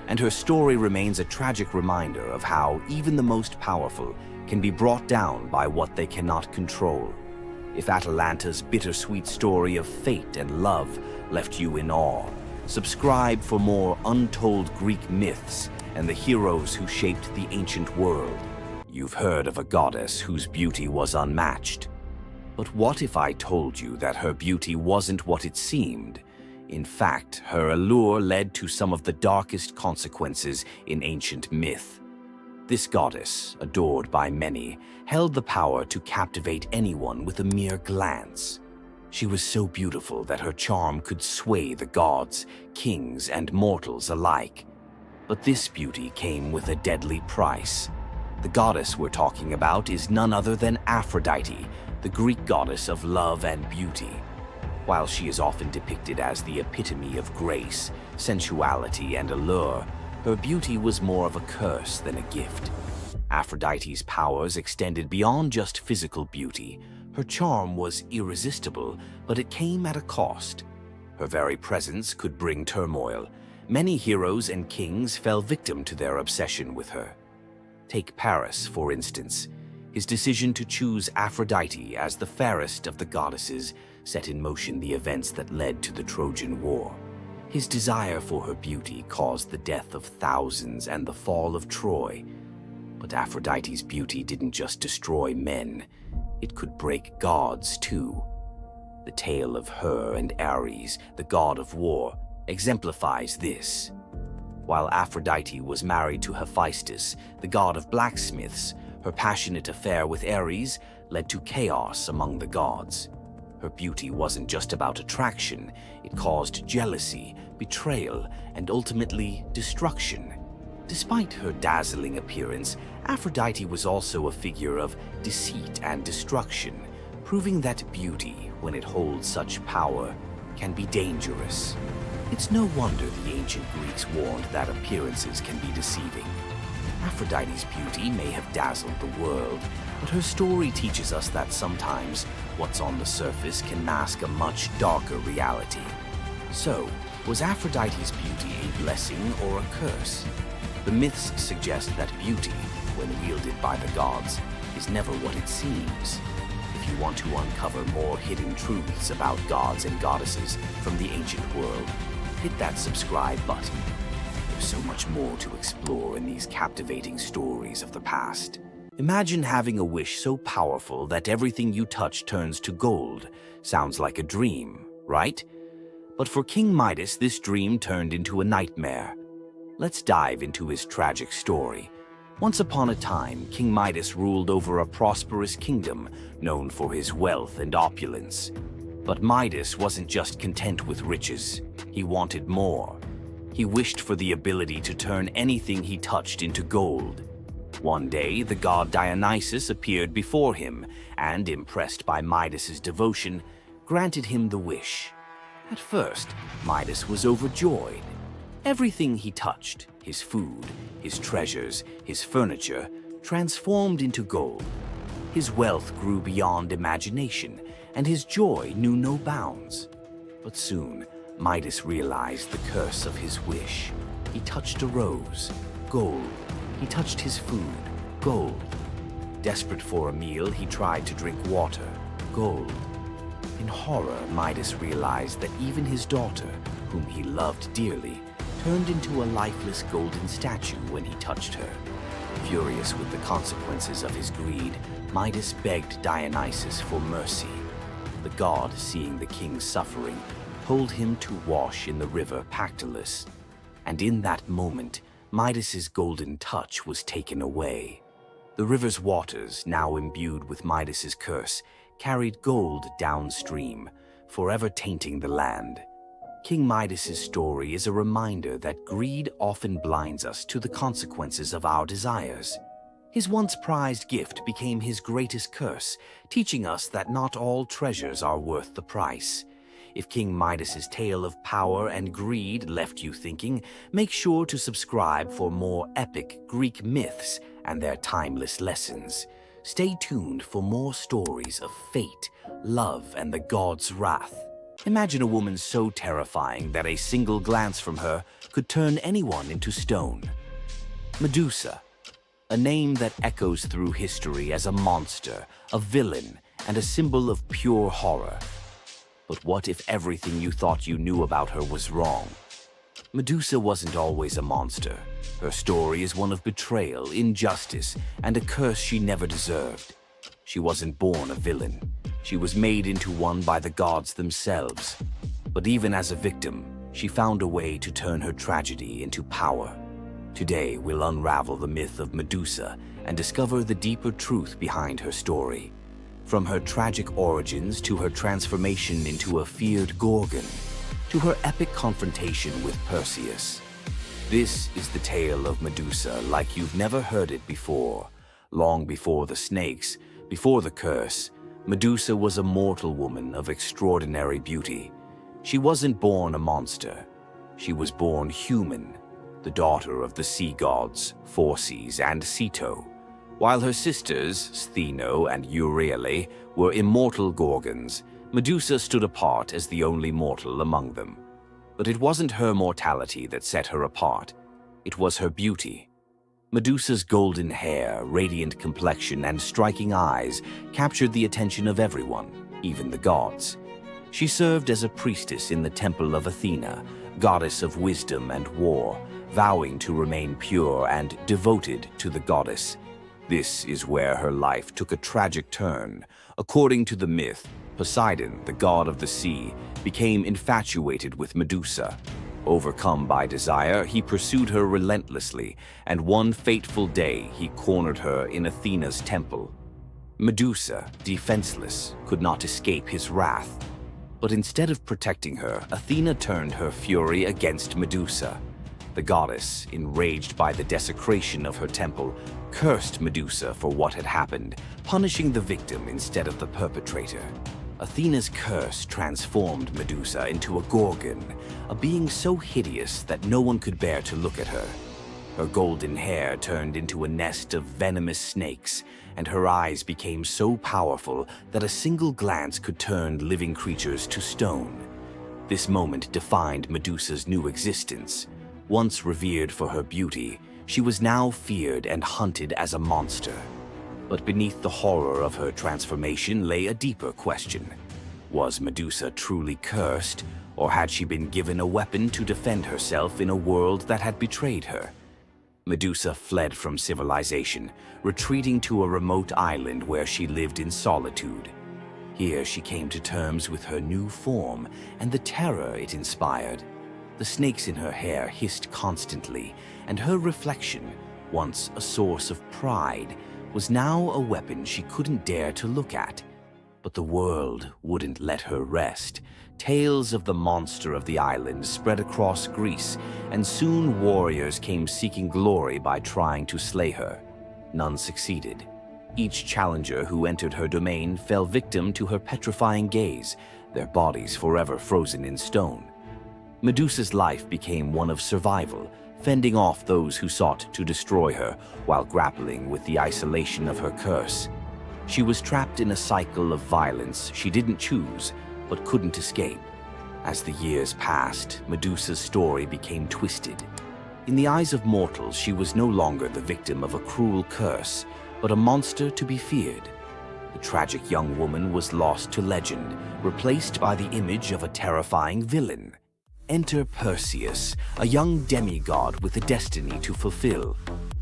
and her story remains a tragic reminder of how even the most powerful can be brought down by what they cannot control. If Atalanta's bittersweet story of fate and love left you in awe, subscribe for more untold Greek myths and the heroes who shaped the ancient world. You've heard of a goddess whose beauty was unmatched. But what if I told you that her beauty wasn't what it seemed? In fact, her allure led to some of the darkest consequences in ancient myth. This goddess, adored by many, held the power to captivate anyone with a mere glance. She was so beautiful that her charm could sway the gods, kings, and mortals alike. But this beauty came with a deadly price. The goddess we're talking about is none other than Aphrodite, the Greek goddess of love and beauty. While she is often depicted as the epitome of grace, sensuality, and allure, her beauty was more of a curse than a gift. Aphrodite's powers extended beyond just physical beauty. Her charm was irresistible, but it came at a cost. Her very presence could bring turmoil. Many heroes and kings fell victim to their obsession with her. Take Paris, for instance. His decision to choose Aphrodite as the fairest of the goddesses set in motion the events that led to the Trojan War. His desire for her beauty caused the death of thousands and the fall of Troy. But Aphrodite's beauty didn't just destroy men, it could break gods too. The tale of her and Ares, the god of war, exemplifies this. While Aphrodite was married to Hephaestus, the god of blacksmiths, her passionate affair with Ares led to chaos among the gods. Her beauty wasn't just about attraction, it caused jealousy, betrayal, and ultimately destruction. Despite her dazzling appearance, Aphrodite was also a figure of deceit and destruction, proving that beauty, when it holds such power, can be dangerous. It's no wonder the ancient Greeks warned that appearances can be deceiving. Aphrodite's beauty may have dazzled the world, but her story teaches us that sometimes what's on the surface can mask a much darker reality. So, was Aphrodite's beauty a blessing or a curse? The myths suggest that beauty, when wielded by the gods, is never what it seems. If you want to uncover more hidden truths about gods and goddesses from the ancient world, hit that subscribe button. There's so much more to explore in these captivating stories of the past. Imagine having a wish so powerful that everything you touch turns to gold. Sounds like a dream, right? But for King Midas, this dream turned into a nightmare. Let's dive into his tragic story. Once upon a time, King Midas ruled over a prosperous kingdom known for his wealth and opulence. But Midas wasn't just content with riches. He wanted more. He wished for the ability to turn anything he touched into gold. One day, the god Dionysus appeared before him and, impressed by Midas's devotion, granted him the wish. At first, Midas was overjoyed. Everything he touched, his food, his treasures, his furniture, transformed into gold. His wealth grew beyond imagination, and his joy knew no bounds. But soon, Midas realized the curse of his wish. He touched a rose, gold. He touched his food, gold. Desperate for a meal, he tried to drink water, gold. In horror, Midas realized that even his daughter, whom he loved dearly, turned into a lifeless golden statue when he touched her. Furious with the consequences of his greed, Midas begged Dionysus for mercy. The god, seeing the king's suffering, told him to wash in the river Pactolus. And in that moment, Midas's golden touch was taken away. The river's waters, now imbued with Midas's curse, carried gold downstream, forever tainting the land. King Midas's story is a reminder that greed often blinds us to the consequences of our desires. His once prized gift became his greatest curse, teaching us that not all treasures are worth the price. If King Midas's tale of power and greed left you thinking, make sure to subscribe for more epic Greek myths and their timeless lessons. Stay tuned for more stories of fate, love, and the god's wrath. Imagine a woman so terrifying that a single glance from her could turn anyone into stone. Medusa, a name that echoes through history as a monster, a villain, and a symbol of pure horror. But what if everything you thought you knew about her was wrong? Medusa wasn't always a monster. Her story is one of betrayal, injustice, and a curse she never deserved. She wasn't born a villain. She was made into one by the gods themselves. But even as a victim, she found a way to turn her tragedy into power. Today, we'll unravel the myth of Medusa and discover the deeper truth behind her story. From her tragic origins to her transformation into a feared Gorgon, to her epic confrontation with Perseus. This is the tale of Medusa like you've never heard it before. Long before the snakes, before the curse, Medusa was a mortal woman of extraordinary beauty. She wasn't born a monster. She was born human, the daughter of the sea gods, Phorcys and Ceto. While her sisters, Stheno and Euryale, were immortal Gorgons, Medusa stood apart as the only mortal among them. But it wasn't her mortality that set her apart. It was her beauty. Medusa's golden hair, radiant complexion, and striking eyes captured the attention of everyone, even the gods. She served as a priestess in the temple of Athena, goddess of wisdom and war, vowing to remain pure and devoted to the goddess. This is where her life took a tragic turn. According to the myth, Poseidon, the god of the sea, became infatuated with Medusa. Overcome by desire, he pursued her relentlessly, and one fateful day he cornered her in Athena's temple. Medusa, defenseless, could not escape his wrath. But instead of protecting her, Athena turned her fury against Medusa. The goddess, enraged by the desecration of her temple, cursed Medusa for what had happened, punishing the victim instead of the perpetrator. Athena's curse transformed Medusa into a Gorgon, a being so hideous that no one could bear to look at her. Her golden hair turned into a nest of venomous snakes, and her eyes became so powerful that a single glance could turn living creatures to stone. This moment defined Medusa's new existence. Once revered for her beauty, she was now feared and hunted as a monster. But beneath the horror of her transformation lay a deeper question. Was Medusa truly cursed, or had she been given a weapon to defend herself in a world that had betrayed her? Medusa fled from civilization, retreating to a remote island where she lived in solitude. Here she came to terms with her new form and the terror it inspired. The snakes in her hair hissed constantly, and her reflection, once a source of pride, was now a weapon she couldn't dare to look at. But the world wouldn't let her rest. Tales of the monster of the island spread across Greece, and soon warriors came seeking glory by trying to slay her. None succeeded. Each challenger who entered her domain fell victim to her petrifying gaze, their bodies forever frozen in stone. Medusa's life became one of survival, fending off those who sought to destroy her while grappling with the isolation of her curse. She was trapped in a cycle of violence she didn't choose, but couldn't escape. As the years passed, Medusa's story became twisted. In the eyes of mortals, she was no longer the victim of a cruel curse, but a monster to be feared. The tragic young woman was lost to legend, replaced by the image of a terrifying villain. Enter Perseus, a young demigod with a destiny to fulfill.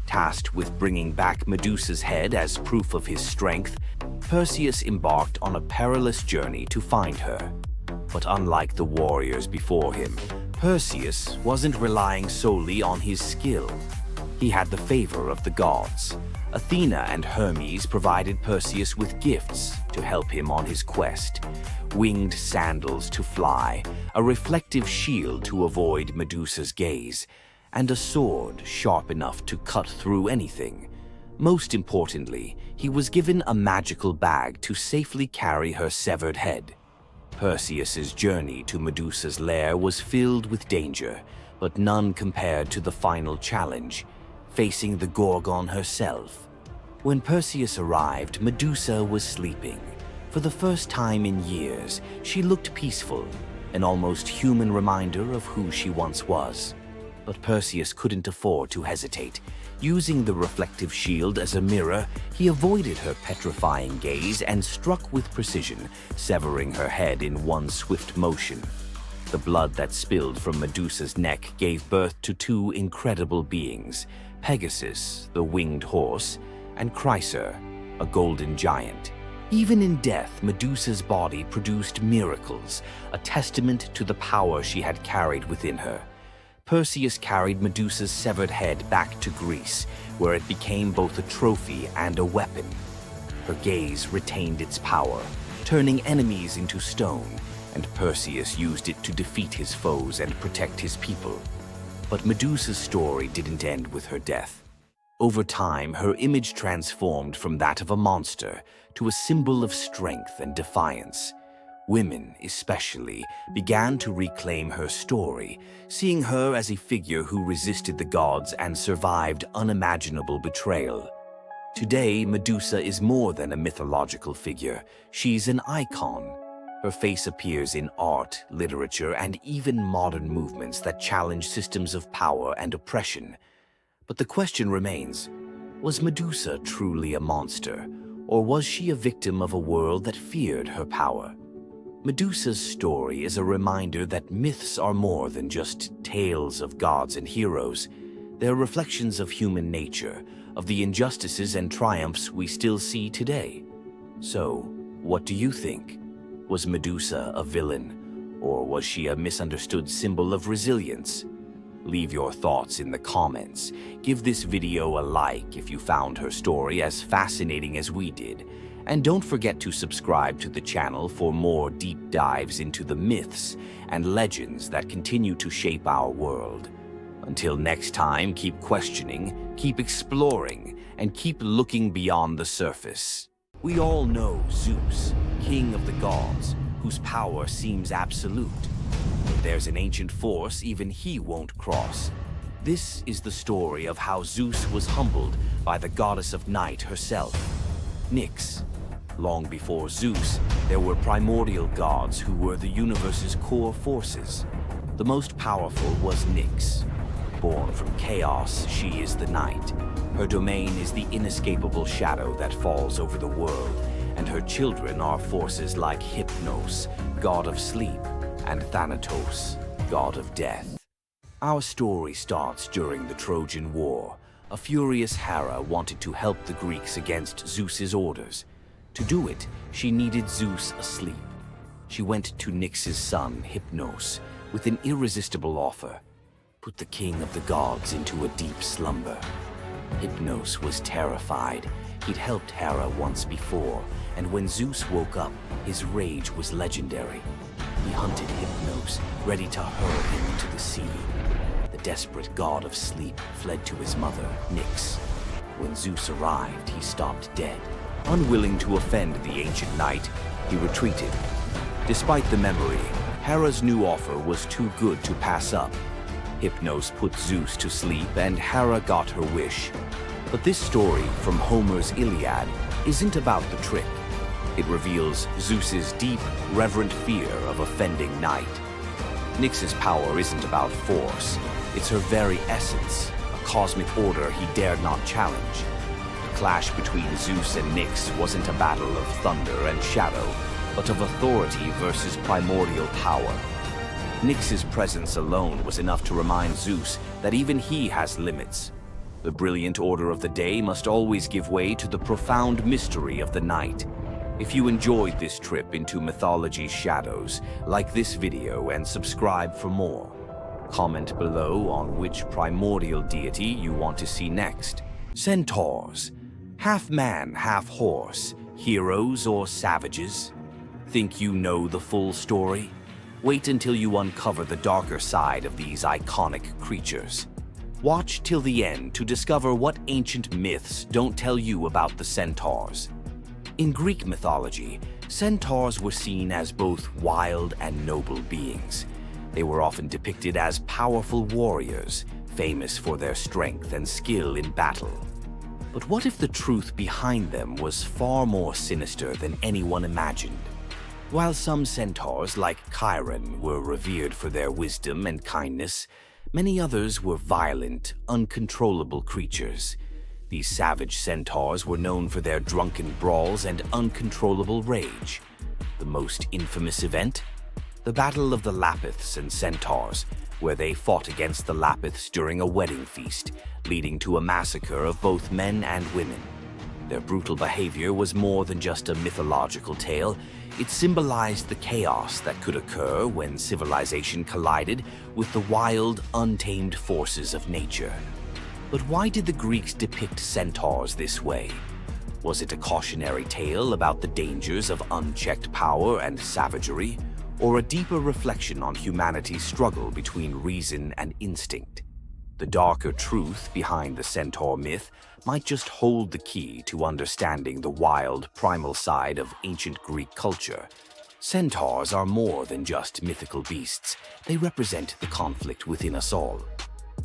Tasked with bringing back Medusa's head as proof of his strength, Perseus embarked on a perilous journey to find her. But unlike the warriors before him, Perseus wasn't relying solely on his skill. He had the favor of the gods. Athena and Hermes provided Perseus with gifts to help him on his quest. Winged sandals to fly, a reflective shield to avoid Medusa's gaze, and a sword sharp enough to cut through anything. Most importantly, he was given a magical bag to safely carry her severed head. Perseus's journey to Medusa's lair was filled with danger, but none compared to the final challenge, facing the Gorgon herself. When Perseus arrived, Medusa was sleeping. For the first time in years, she looked peaceful, an almost human reminder of who she once was. But Perseus couldn't afford to hesitate. Using the reflective shield as a mirror, he avoided her petrifying gaze and struck with precision, severing her head in one swift motion. The blood that spilled from Medusa's neck gave birth to two incredible beings, Pegasus, the winged horse, and Chryser, a golden giant. Even in death, Medusa's body produced miracles, a testament to the power she had carried within her. Perseus carried Medusa's severed head back to Greece, where it became both a trophy and a weapon. Her gaze retained its power, turning enemies into stone, and Perseus used it to defeat his foes and protect his people. But Medusa's story didn't end with her death. Over time, her image transformed from that of a monster to a symbol of strength and defiance. Women, especially, began to reclaim her story, seeing her as a figure who resisted the gods and survived unimaginable betrayal. Today, Medusa is more than a mythological figure. She's an icon. Her face appears in art, literature, and even modern movements that challenge systems of power and oppression. But the question remains, was Medusa truly a monster, or was she a victim of a world that feared her power? Medusa's story is a reminder that myths are more than just tales of gods and heroes. They're reflections of human nature, of the injustices and triumphs we still see today. So, what do you think? Was Medusa a villain, or was she a misunderstood symbol of resilience? Leave your thoughts in the comments. Give this video a like if you found her story as fascinating as we did. And don't forget to subscribe to the channel for more deep dives into the myths and legends that continue to shape our world. Until next time, keep questioning, keep exploring, and keep looking beyond the surface. We all know Zeus, king of the gods, whose power seems absolute. But there's an ancient force even he won't cross. This is the story of how Zeus was humbled by the goddess of night herself, Nyx. Long before Zeus, there were primordial gods who were the universe's core forces. The most powerful was Nyx. Born from chaos, she is the night. Her domain is the inescapable shadow that falls over the world, and her children are forces like Hypnos, god of sleep, and Thanatos, god of death. Our story starts during the Trojan War, a furious Hera wanted to help the Greeks against Zeus's orders. To do it, she needed Zeus asleep. She went to Nyx's son, Hypnos, with an irresistible offer: put the king of the gods into a deep slumber. Hypnos was terrified. He'd helped Hera once before, and when Zeus woke up, his rage was legendary. He hunted Hypnos, ready to hurl him into the sea. The desperate god of sleep fled to his mother, Nyx. When Zeus arrived, he stopped dead. Unwilling to offend the ancient knight, he retreated. Despite the memory, Hera's new offer was too good to pass up. Hypnos put Zeus to sleep, and Hera got her wish. But this story from Homer's Iliad isn't about the trick. It reveals Zeus's deep, reverent fear of offending Night. Nyx's power isn't about force. It's her very essence, a cosmic order he dared not challenge. The clash between Zeus and Nyx wasn't a battle of thunder and shadow, but of authority versus primordial power. Nyx's presence alone was enough to remind Zeus that even he has limits. The brilliant order of the day must always give way to the profound mystery of the night. If you enjoyed this trip into mythology's shadows, like this video and subscribe for more. Comment below on which primordial deity you want to see next. Centaurs. Half man, half horse. Heroes or savages? Think you know the full story? Wait until you uncover the darker side of these iconic creatures. Watch till the end to discover what ancient myths don't tell you about the Centaurs. In Greek mythology, centaurs were seen as both wild and noble beings. They were often depicted as powerful warriors, famous for their strength and skill in battle. But what if the truth behind them was far more sinister than anyone imagined? While some centaurs, like Chiron, were revered for their wisdom and kindness, many others were violent, uncontrollable creatures. These savage centaurs were known for their drunken brawls and uncontrollable rage. The most infamous event? The Battle of the Lapiths and Centaurs, where they fought against the Lapiths during a wedding feast, leading to a massacre of both men and women. Their brutal behavior was more than just a mythological tale. It symbolized the chaos that could occur when civilization collided with the wild, untamed forces of nature. But why did the Greeks depict centaurs this way? Was it a cautionary tale about the dangers of unchecked power and savagery, or a deeper reflection on humanity's struggle between reason and instinct? The darker truth behind the centaur myth might just hold the key to understanding the wild, primal side of ancient Greek culture. Centaurs are more than just mythical beasts. They represent the conflict within us all.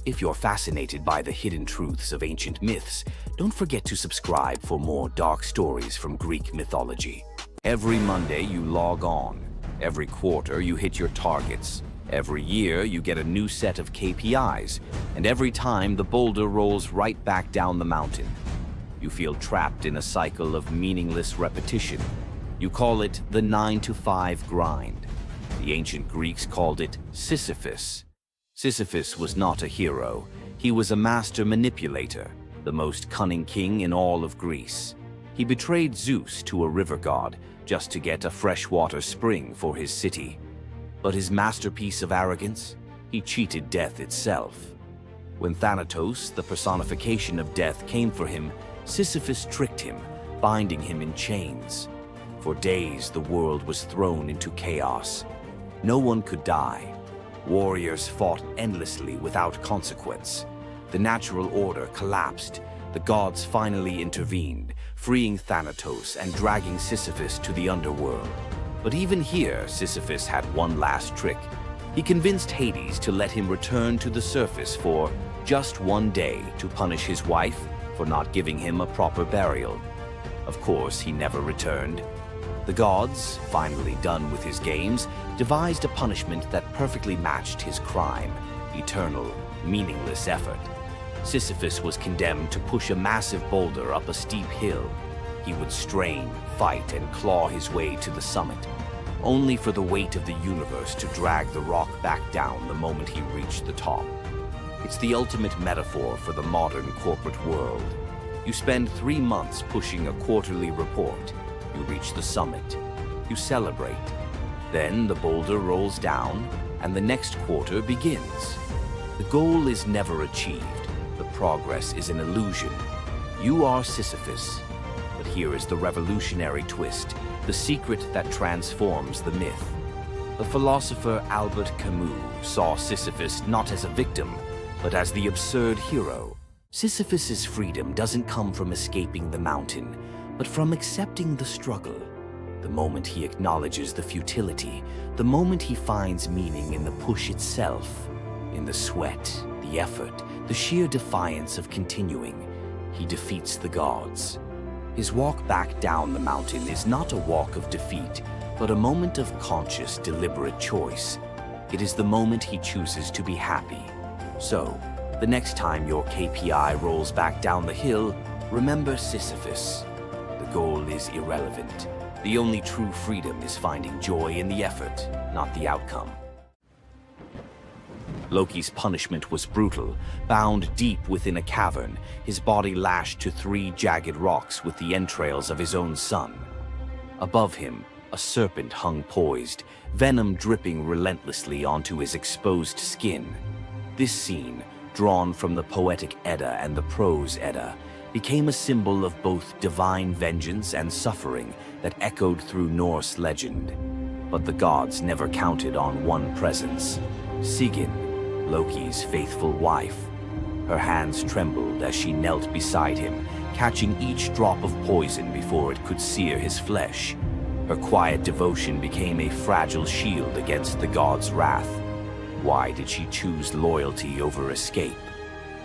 If you're fascinated by the hidden truths of ancient myths, don't forget to subscribe for more dark stories from Greek mythology. Every Monday you log on. Every quarter you hit your targets. Every year you get a new set of KPIs, and every time the boulder rolls right back down the mountain. You feel trapped in a cycle of meaningless repetition. You call it the 9-to-5 grind. The ancient Greeks called it Sisyphus. Sisyphus was not a hero. He was a master manipulator, the most cunning king in all of Greece. He betrayed Zeus to a river god just to get a freshwater spring for his city. But his masterpiece of arrogance? He cheated death itself. When Thanatos, the personification of death, came for him, Sisyphus tricked him, binding him in chains. For days, the world was thrown into chaos. No one could die. Warriors fought endlessly without consequence. The natural order collapsed. The gods finally intervened, freeing Thanatos and dragging Sisyphus to the underworld. But even here, Sisyphus had one last trick. He convinced Hades to let him return to the surface for just one day to punish his wife for not giving him a proper burial. Of course, he never returned. The gods, finally done with his games, devised a punishment that perfectly matched his crime: eternal, meaningless effort. Sisyphus was condemned to push a massive boulder up a steep hill. He would strain, fight, and claw his way to the summit, only for the weight of the universe to drag the rock back down the moment he reached the top. It's the ultimate metaphor for the modern corporate world. You spend 3 months pushing a quarterly report. You reach the summit. You celebrate. Then the boulder rolls down, and the next quarter begins. The goal is never achieved. The progress is an illusion. You are Sisyphus. But here is the revolutionary twist, the secret that transforms the myth. The philosopher Albert Camus saw Sisyphus not as a victim, but as the absurd hero. Sisyphus's freedom doesn't come from escaping the mountain, but from accepting the struggle. The moment he acknowledges the futility, the moment he finds meaning in the push itself, in the sweat, the effort, the sheer defiance of continuing, he defeats the gods. His walk back down the mountain is not a walk of defeat, but a moment of conscious, deliberate choice. It is the moment he chooses to be happy. So, the next time your KPI rolls back down the hill, remember Sisyphus. The goal is irrelevant. The only true freedom is finding joy in the effort, not the outcome. Loki's punishment was brutal. Bound deep within a cavern, his body lashed to 3 jagged rocks with the entrails of his own son. Above him, a serpent hung poised, venom dripping relentlessly onto his exposed skin. This scene, drawn from the poetic Edda and the prose Edda, became a symbol of both divine vengeance and suffering that echoed through Norse legend. But the gods never counted on one presence: Sigyn, Loki's faithful wife. Her hands trembled as she knelt beside him, catching each drop of poison before it could sear his flesh. Her quiet devotion became a fragile shield against the god's wrath. Why did she choose loyalty over escape?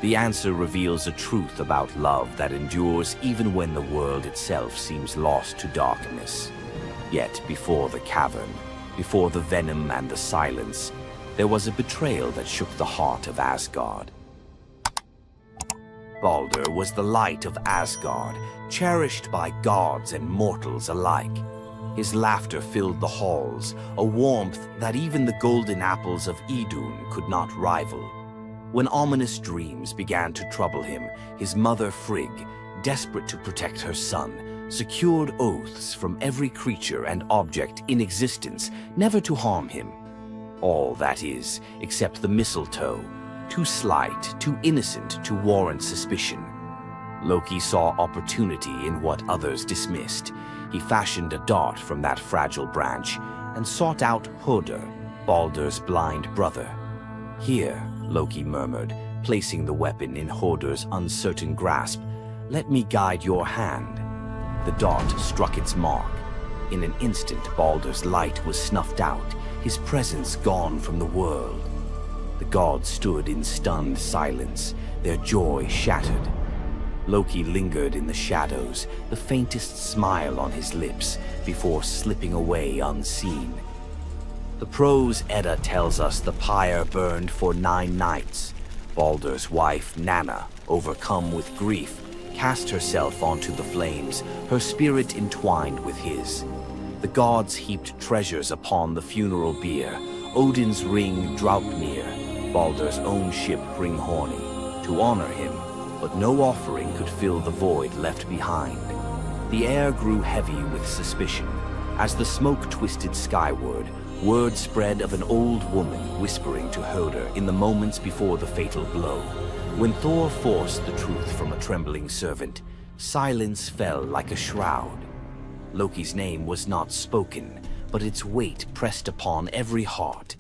The answer reveals a truth about love that endures even when the world itself seems lost to darkness. Yet before the cavern, before the venom and the silence, there was a betrayal that shook the heart of Asgard. Baldur was the light of Asgard, cherished by gods and mortals alike. His laughter filled the halls, a warmth that even the golden apples of Idun could not rival. When ominous dreams began to trouble him, his mother Frigg, desperate to protect her son, secured oaths from every creature and object in existence never to harm him. All, that is, except the mistletoe, too slight, too innocent to warrant suspicion. Loki saw opportunity in what others dismissed. He fashioned a dart from that fragile branch and sought out Hoder, Baldur's blind brother. "Here," Loki murmured, placing the weapon in Hoder's uncertain grasp, "let me guide your hand." The dart struck its mark. In an instant, Baldur's light was snuffed out, his presence gone from the world. The gods stood in stunned silence, their joy shattered. Loki lingered in the shadows, the faintest smile on his lips, before slipping away unseen. The prose Edda tells us the pyre burned for 9 nights. Baldur's wife, Nanna, overcome with grief, cast herself onto the flames, her spirit entwined with his. The gods heaped treasures upon the funeral bier, Odin's ring Draupnir, Baldur's own ship Hringhorni, to honor him, but no offering could fill the void left behind. The air grew heavy with suspicion. As the smoke twisted skyward, word spread of an old woman whispering to Hoder in the moments before the fatal blow. When Thor forced the truth from a trembling servant, silence fell like a shroud. Loki's name was not spoken, but its weight pressed upon every heart.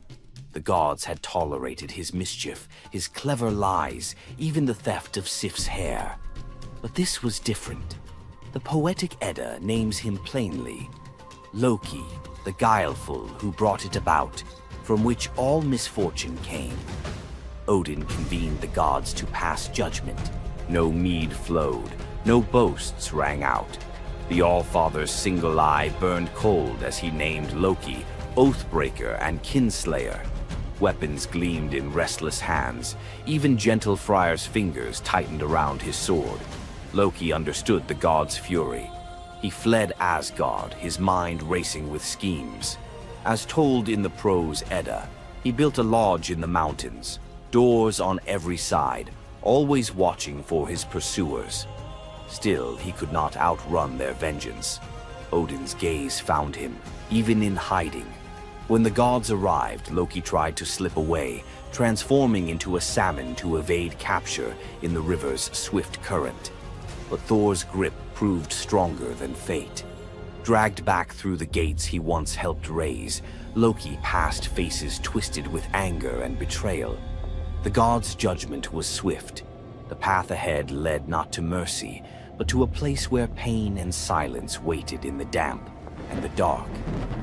The gods had tolerated his mischief, his clever lies, even the theft of Sif's hair. But this was different. The poetic Edda names him plainly: Loki, the guileful who brought it about, from which all misfortune came. Odin convened the gods to pass judgment. No mead flowed, no boasts rang out. The Allfather's single eye burned cold as he named Loki Oathbreaker and Kinslayer. Weapons gleamed in restless hands. Even gentle Friar's fingers tightened around his sword. Loki understood the god's fury. He fled Asgard, his mind racing with schemes. As told in the prose Edda, he built a lodge in the mountains. doors on every side, always watching for his pursuers. Still, he could not outrun their vengeance. Odin's gaze found him, even in hiding. When the gods arrived, Loki tried to slip away, transforming into a salmon to evade capture in the river's swift current. But Thor's grip proved stronger than fate. Dragged back through the gates he once helped raise, Loki passed faces twisted with anger and betrayal. The gods' judgment was swift. The path ahead led not to mercy, but to a place where pain and silence waited in the damp and the dark.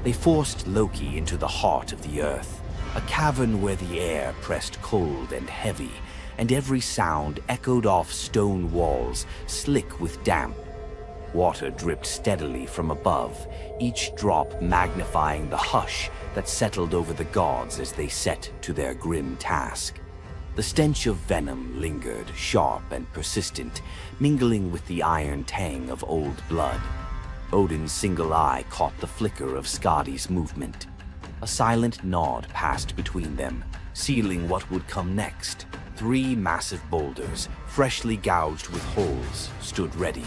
They forced Loki into the heart of the earth, a cavern where the air pressed cold and heavy, and every sound echoed off stone walls, slick with damp. Water dripped steadily from above, each drop magnifying the hush that settled over the gods as they set to their grim task. The stench of venom lingered, sharp and persistent, mingling with the iron tang of old blood. Odin's single eye caught the flicker of Skadi's movement. A silent nod passed between them, sealing what would come next. 3 massive boulders, freshly gouged with holes, stood ready.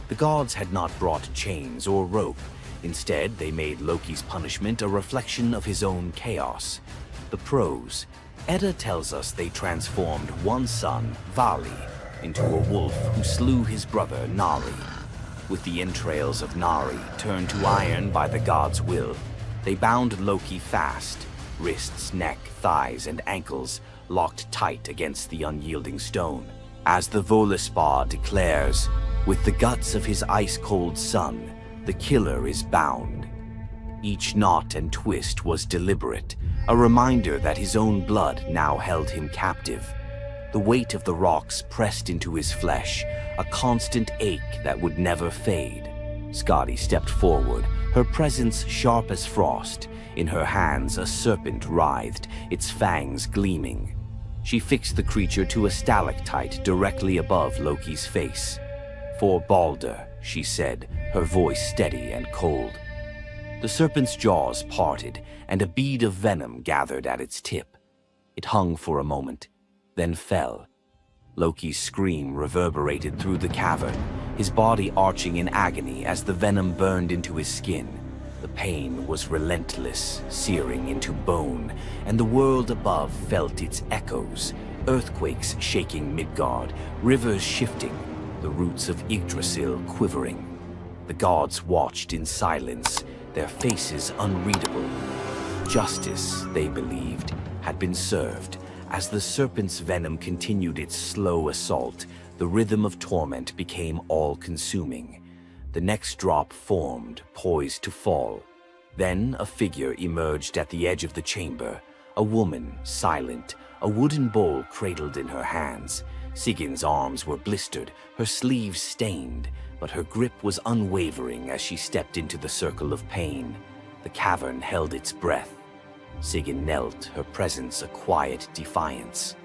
The gods had not brought chains or rope. Instead, they made Loki's punishment a reflection of his own chaos. The prose. Edda tells us they transformed one son, Vali, into a wolf who slew his brother, Nari. With the entrails of Nari turned to iron by the gods' will, they bound Loki fast, wrists, neck, thighs, and ankles locked tight against the unyielding stone. As the Völuspá declares, with the guts of his ice-cold son, the killer is bound. Each knot and twist was deliberate, a reminder that his own blood now held him captive. The weight of the rocks pressed into his flesh, a constant ache that would never fade. Skadi stepped forward, her presence sharp as frost. In her hands a serpent writhed, its fangs gleaming. She fixed the creature to a stalactite directly above Loki's face. "For Balder," she said, her voice steady and cold. The serpent's jaws parted, and a bead of venom gathered at its tip. It hung for a moment, then fell. Loki's scream reverberated through the cavern, his body arching in agony as the venom burned into his skin. The pain was relentless, searing into bone, and the world above felt its echoes, earthquakes shaking Midgard, rivers shifting, the roots of Yggdrasil quivering. The gods watched in silence, their faces unreadable. Justice, they believed, had been served. As the serpent's venom continued its slow assault, the rhythm of torment became all-consuming. The next drop formed, poised to fall. Then a figure emerged at the edge of the chamber, a woman, silent, a wooden bowl cradled in her hands. Sigin's arms were blistered, her sleeves stained, but her grip was unwavering as she stepped into the circle of pain. The cavern held its breath. Sigyn knelt, her presence a quiet defiance.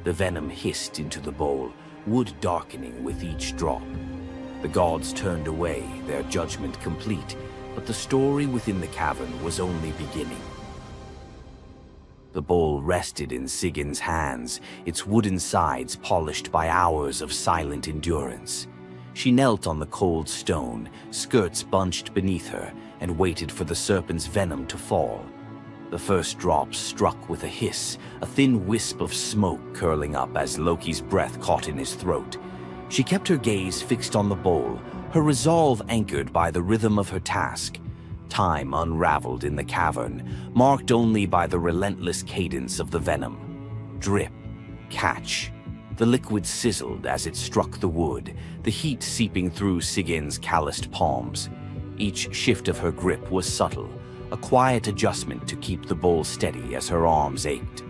The venom hissed into the bowl, wood darkening with each drop. The gods turned away, their judgment complete, but the story within the cavern was only beginning. The bowl rested in Sigyn's hands, its wooden sides polished by hours of silent endurance. She knelt on the cold stone, skirts bunched beneath her, and waited for the serpent's venom to fall. The first drop struck with a hiss, a thin wisp of smoke curling up as Loki's breath caught in his throat. She kept her gaze fixed on the bowl, her resolve anchored by the rhythm of her task. Time unraveled in the cavern, marked only by the relentless cadence of the venom. Drip, catch. The liquid sizzled as it struck the wood, the heat seeping through Sigyn's calloused palms. Each shift of her grip was subtle, a quiet adjustment to keep the bowl steady as her arms ached.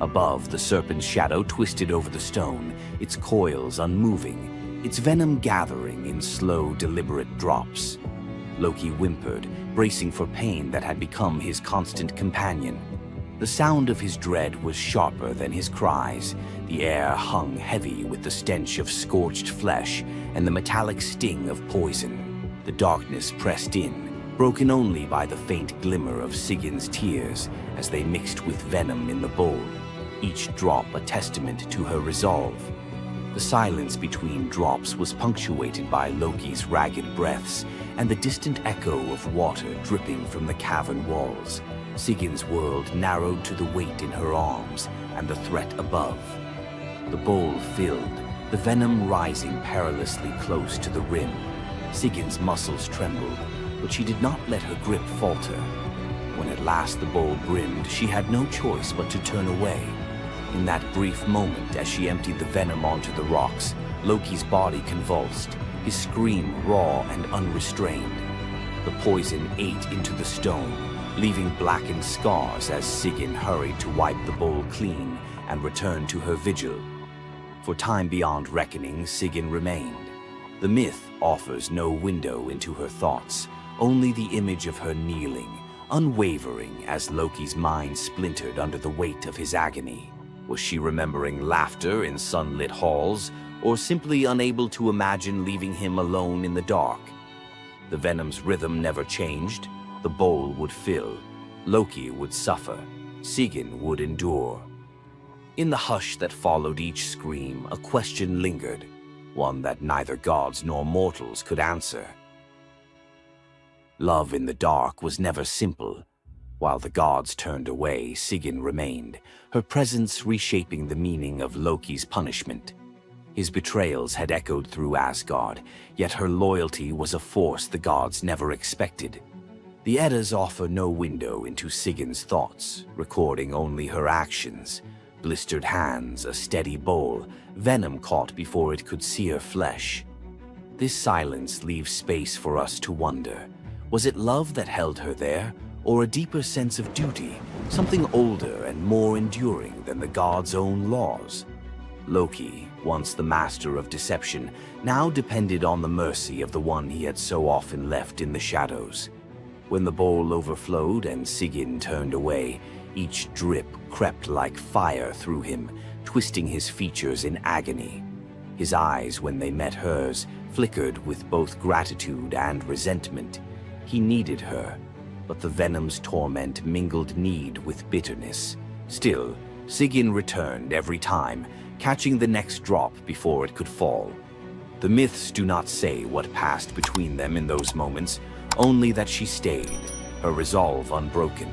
Above, the serpent's shadow twisted over the stone, its coils unmoving, its venom gathering in slow, deliberate drops. Loki whimpered, bracing for pain that had become his constant companion. The sound of his dread was sharper than his cries. The air hung heavy with the stench of scorched flesh and the metallic sting of poison. The darkness pressed in, broken only by the faint glimmer of Sigyn's tears as they mixed with venom in the bowl. Each each drop a testament to her resolve. The silence between drops was punctuated by Loki's ragged breaths and the distant echo of water dripping from the cavern walls. Sigin's world narrowed to the weight in her arms and the threat above. The bowl filled, the venom rising perilously close to the rim. Sigin's muscles trembled, but she did not let her grip falter. When at last the bowl brimmed, she had no choice but to turn away. In that brief moment, as she emptied the venom onto the rocks, Loki's body convulsed, his scream raw and unrestrained. The poison ate into the stone, leaving blackened scars as Sigyn hurried to wipe the bowl clean and return to her vigil. For time beyond reckoning, Sigyn remained. The myth offers no window into her thoughts, only the image of her kneeling, unwavering as Loki's mind splintered under the weight of his agony. Was she remembering laughter in sunlit halls, or simply unable to imagine leaving him alone in the dark? The venom's rhythm never changed. The bowl would fill. Loki would suffer. Sigyn would endure. In the hush that followed each scream, a question lingered, one that neither gods nor mortals could answer. Love in the dark was never simple. While the gods turned away, Sigyn remained, her presence reshaping the meaning of Loki's punishment. His betrayals had echoed through Asgard, yet her loyalty was a force the gods never expected. The Eddas offer no window into Sigyn's thoughts, recording only her actions. Blistered hands, a steady bowl, venom caught before it could sear flesh. This silence leaves space for us to wonder. Was it love that held her there, or a deeper sense of duty, something older and more enduring than the gods' own laws? Loki, once the master of deception, now depended on the mercy of the one he had so often left in the shadows. When the bowl overflowed and Sigyn turned away, each drip crept like fire through him, twisting his features in agony. His eyes, when they met hers, flickered with both gratitude and resentment. He needed her, but the venom's torment mingled need with bitterness. Still, Sigyn returned every time, catching the next drop before it could fall. The myths do not say what passed between them in those moments, only that she stayed, her resolve unbroken.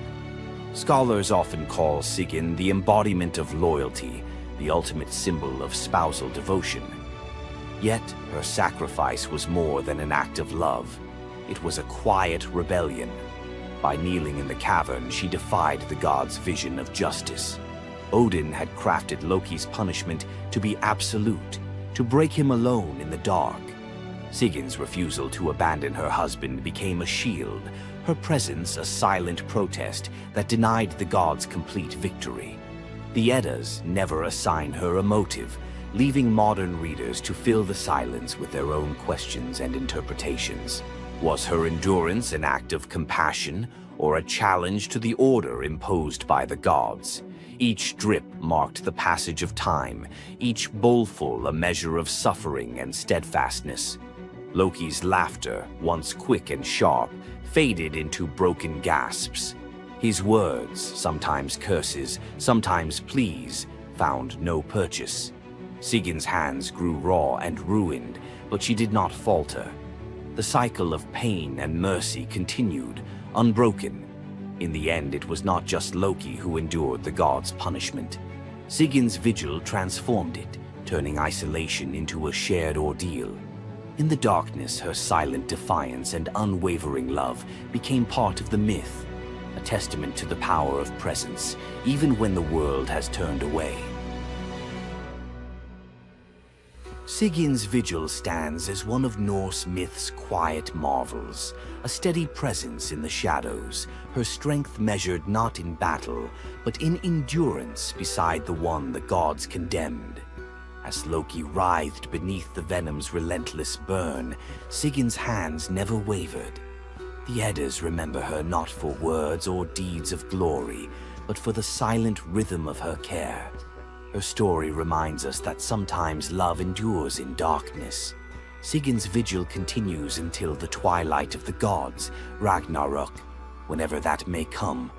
Scholars often call Sigyn the embodiment of loyalty, the ultimate symbol of spousal devotion. Yet, her sacrifice was more than an act of love. It was a quiet rebellion. By kneeling in the cavern, she defied the gods' vision of justice. Odin had crafted Loki's punishment to be absolute, to break him alone in the dark. Sigyn's refusal to abandon her husband became a shield, her presence a silent protest that denied the gods complete victory. The Eddas never assign her a motive, leaving modern readers to fill the silence with their own questions and interpretations. Was her endurance an act of compassion, or a challenge to the order imposed by the gods? Each drip marked the passage of time, each bowlful a measure of suffering and steadfastness. Loki's laughter, once quick and sharp, faded into broken gasps. His words, sometimes curses, sometimes pleas, found no purchase. Sigyn's hands grew raw and ruined, but she did not falter. The cycle of pain and mercy continued, unbroken. In the end, it was not just Loki who endured the gods' punishment. Sigyn's vigil transformed it, turning isolation into a shared ordeal. In the darkness, her silent defiance and unwavering love became part of the myth, a testament to the power of presence, even when the world has turned away. Sigyn's vigil stands as one of Norse myth's quiet marvels, a steady presence in the shadows, her strength measured not in battle, but in endurance beside the one the gods condemned. As Loki writhed beneath the venom's relentless burn, Sigyn's hands never wavered. The Eddas remember her not for words or deeds of glory, but for the silent rhythm of her care. Her story reminds us that sometimes love endures in darkness. Sigyn's vigil continues until the twilight of the gods, Ragnarok, whenever that may come.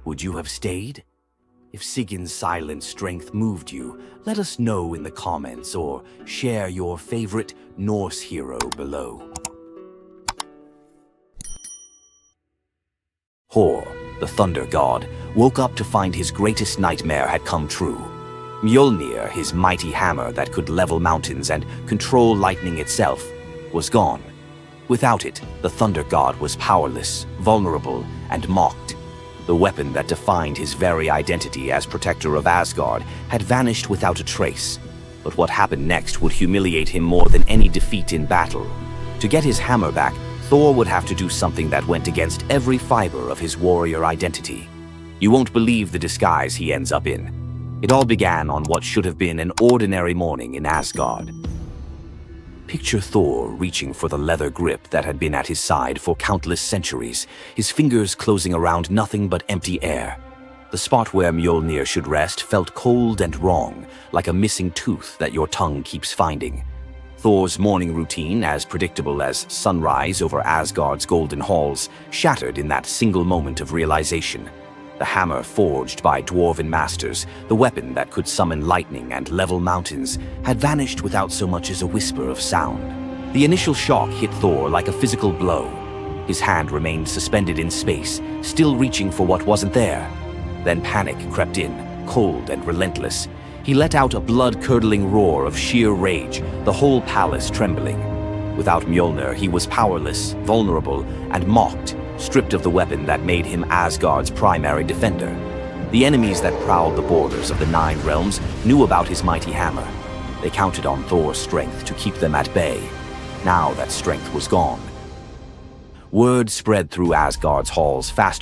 Would you have stayed? If Sigyn's silent strength moved you, let us know in the comments or share your favorite Norse hero below. Thor, the thunder god, woke up to find his greatest nightmare had come true. Mjolnir, his mighty hammer that could level mountains and control lightning itself, was gone. Without it, the thunder god was powerless, vulnerable, and mocked. The weapon that defined his very identity as protector of Asgard had vanished without a trace. But what happened next would humiliate him more than any defeat in battle. To get his hammer back, Thor would have to do something that went against every fiber of his warrior identity. You won't believe the disguise he ends up in. It all began on what should have been an ordinary morning in Asgard. Picture Thor reaching for the leather grip that had been at his side for countless centuries, his fingers closing around nothing but empty air. The spot where Mjolnir should rest felt cold and wrong, like a missing tooth that your tongue keeps finding. Thor's morning routine, as predictable as sunrise over Asgard's golden halls, shattered in that single moment of realization. The hammer forged by dwarven masters, the weapon that could summon lightning and level mountains, had vanished without so much as a whisper of sound. The initial shock hit Thor like a physical blow. His hand remained suspended in space, still reaching for what wasn't there. Then panic crept in, cold and relentless. He let out a blood-curdling roar of sheer rage, the whole palace trembling. Without Mjolnir, he was powerless, vulnerable, and mocked, stripped of the weapon that made him Asgard's primary defender. The enemies that prowled the borders of the Nine Realms knew about his mighty hammer. They counted on Thor's strength to keep them at bay. Now that strength was gone. Word spread through Asgard's halls faster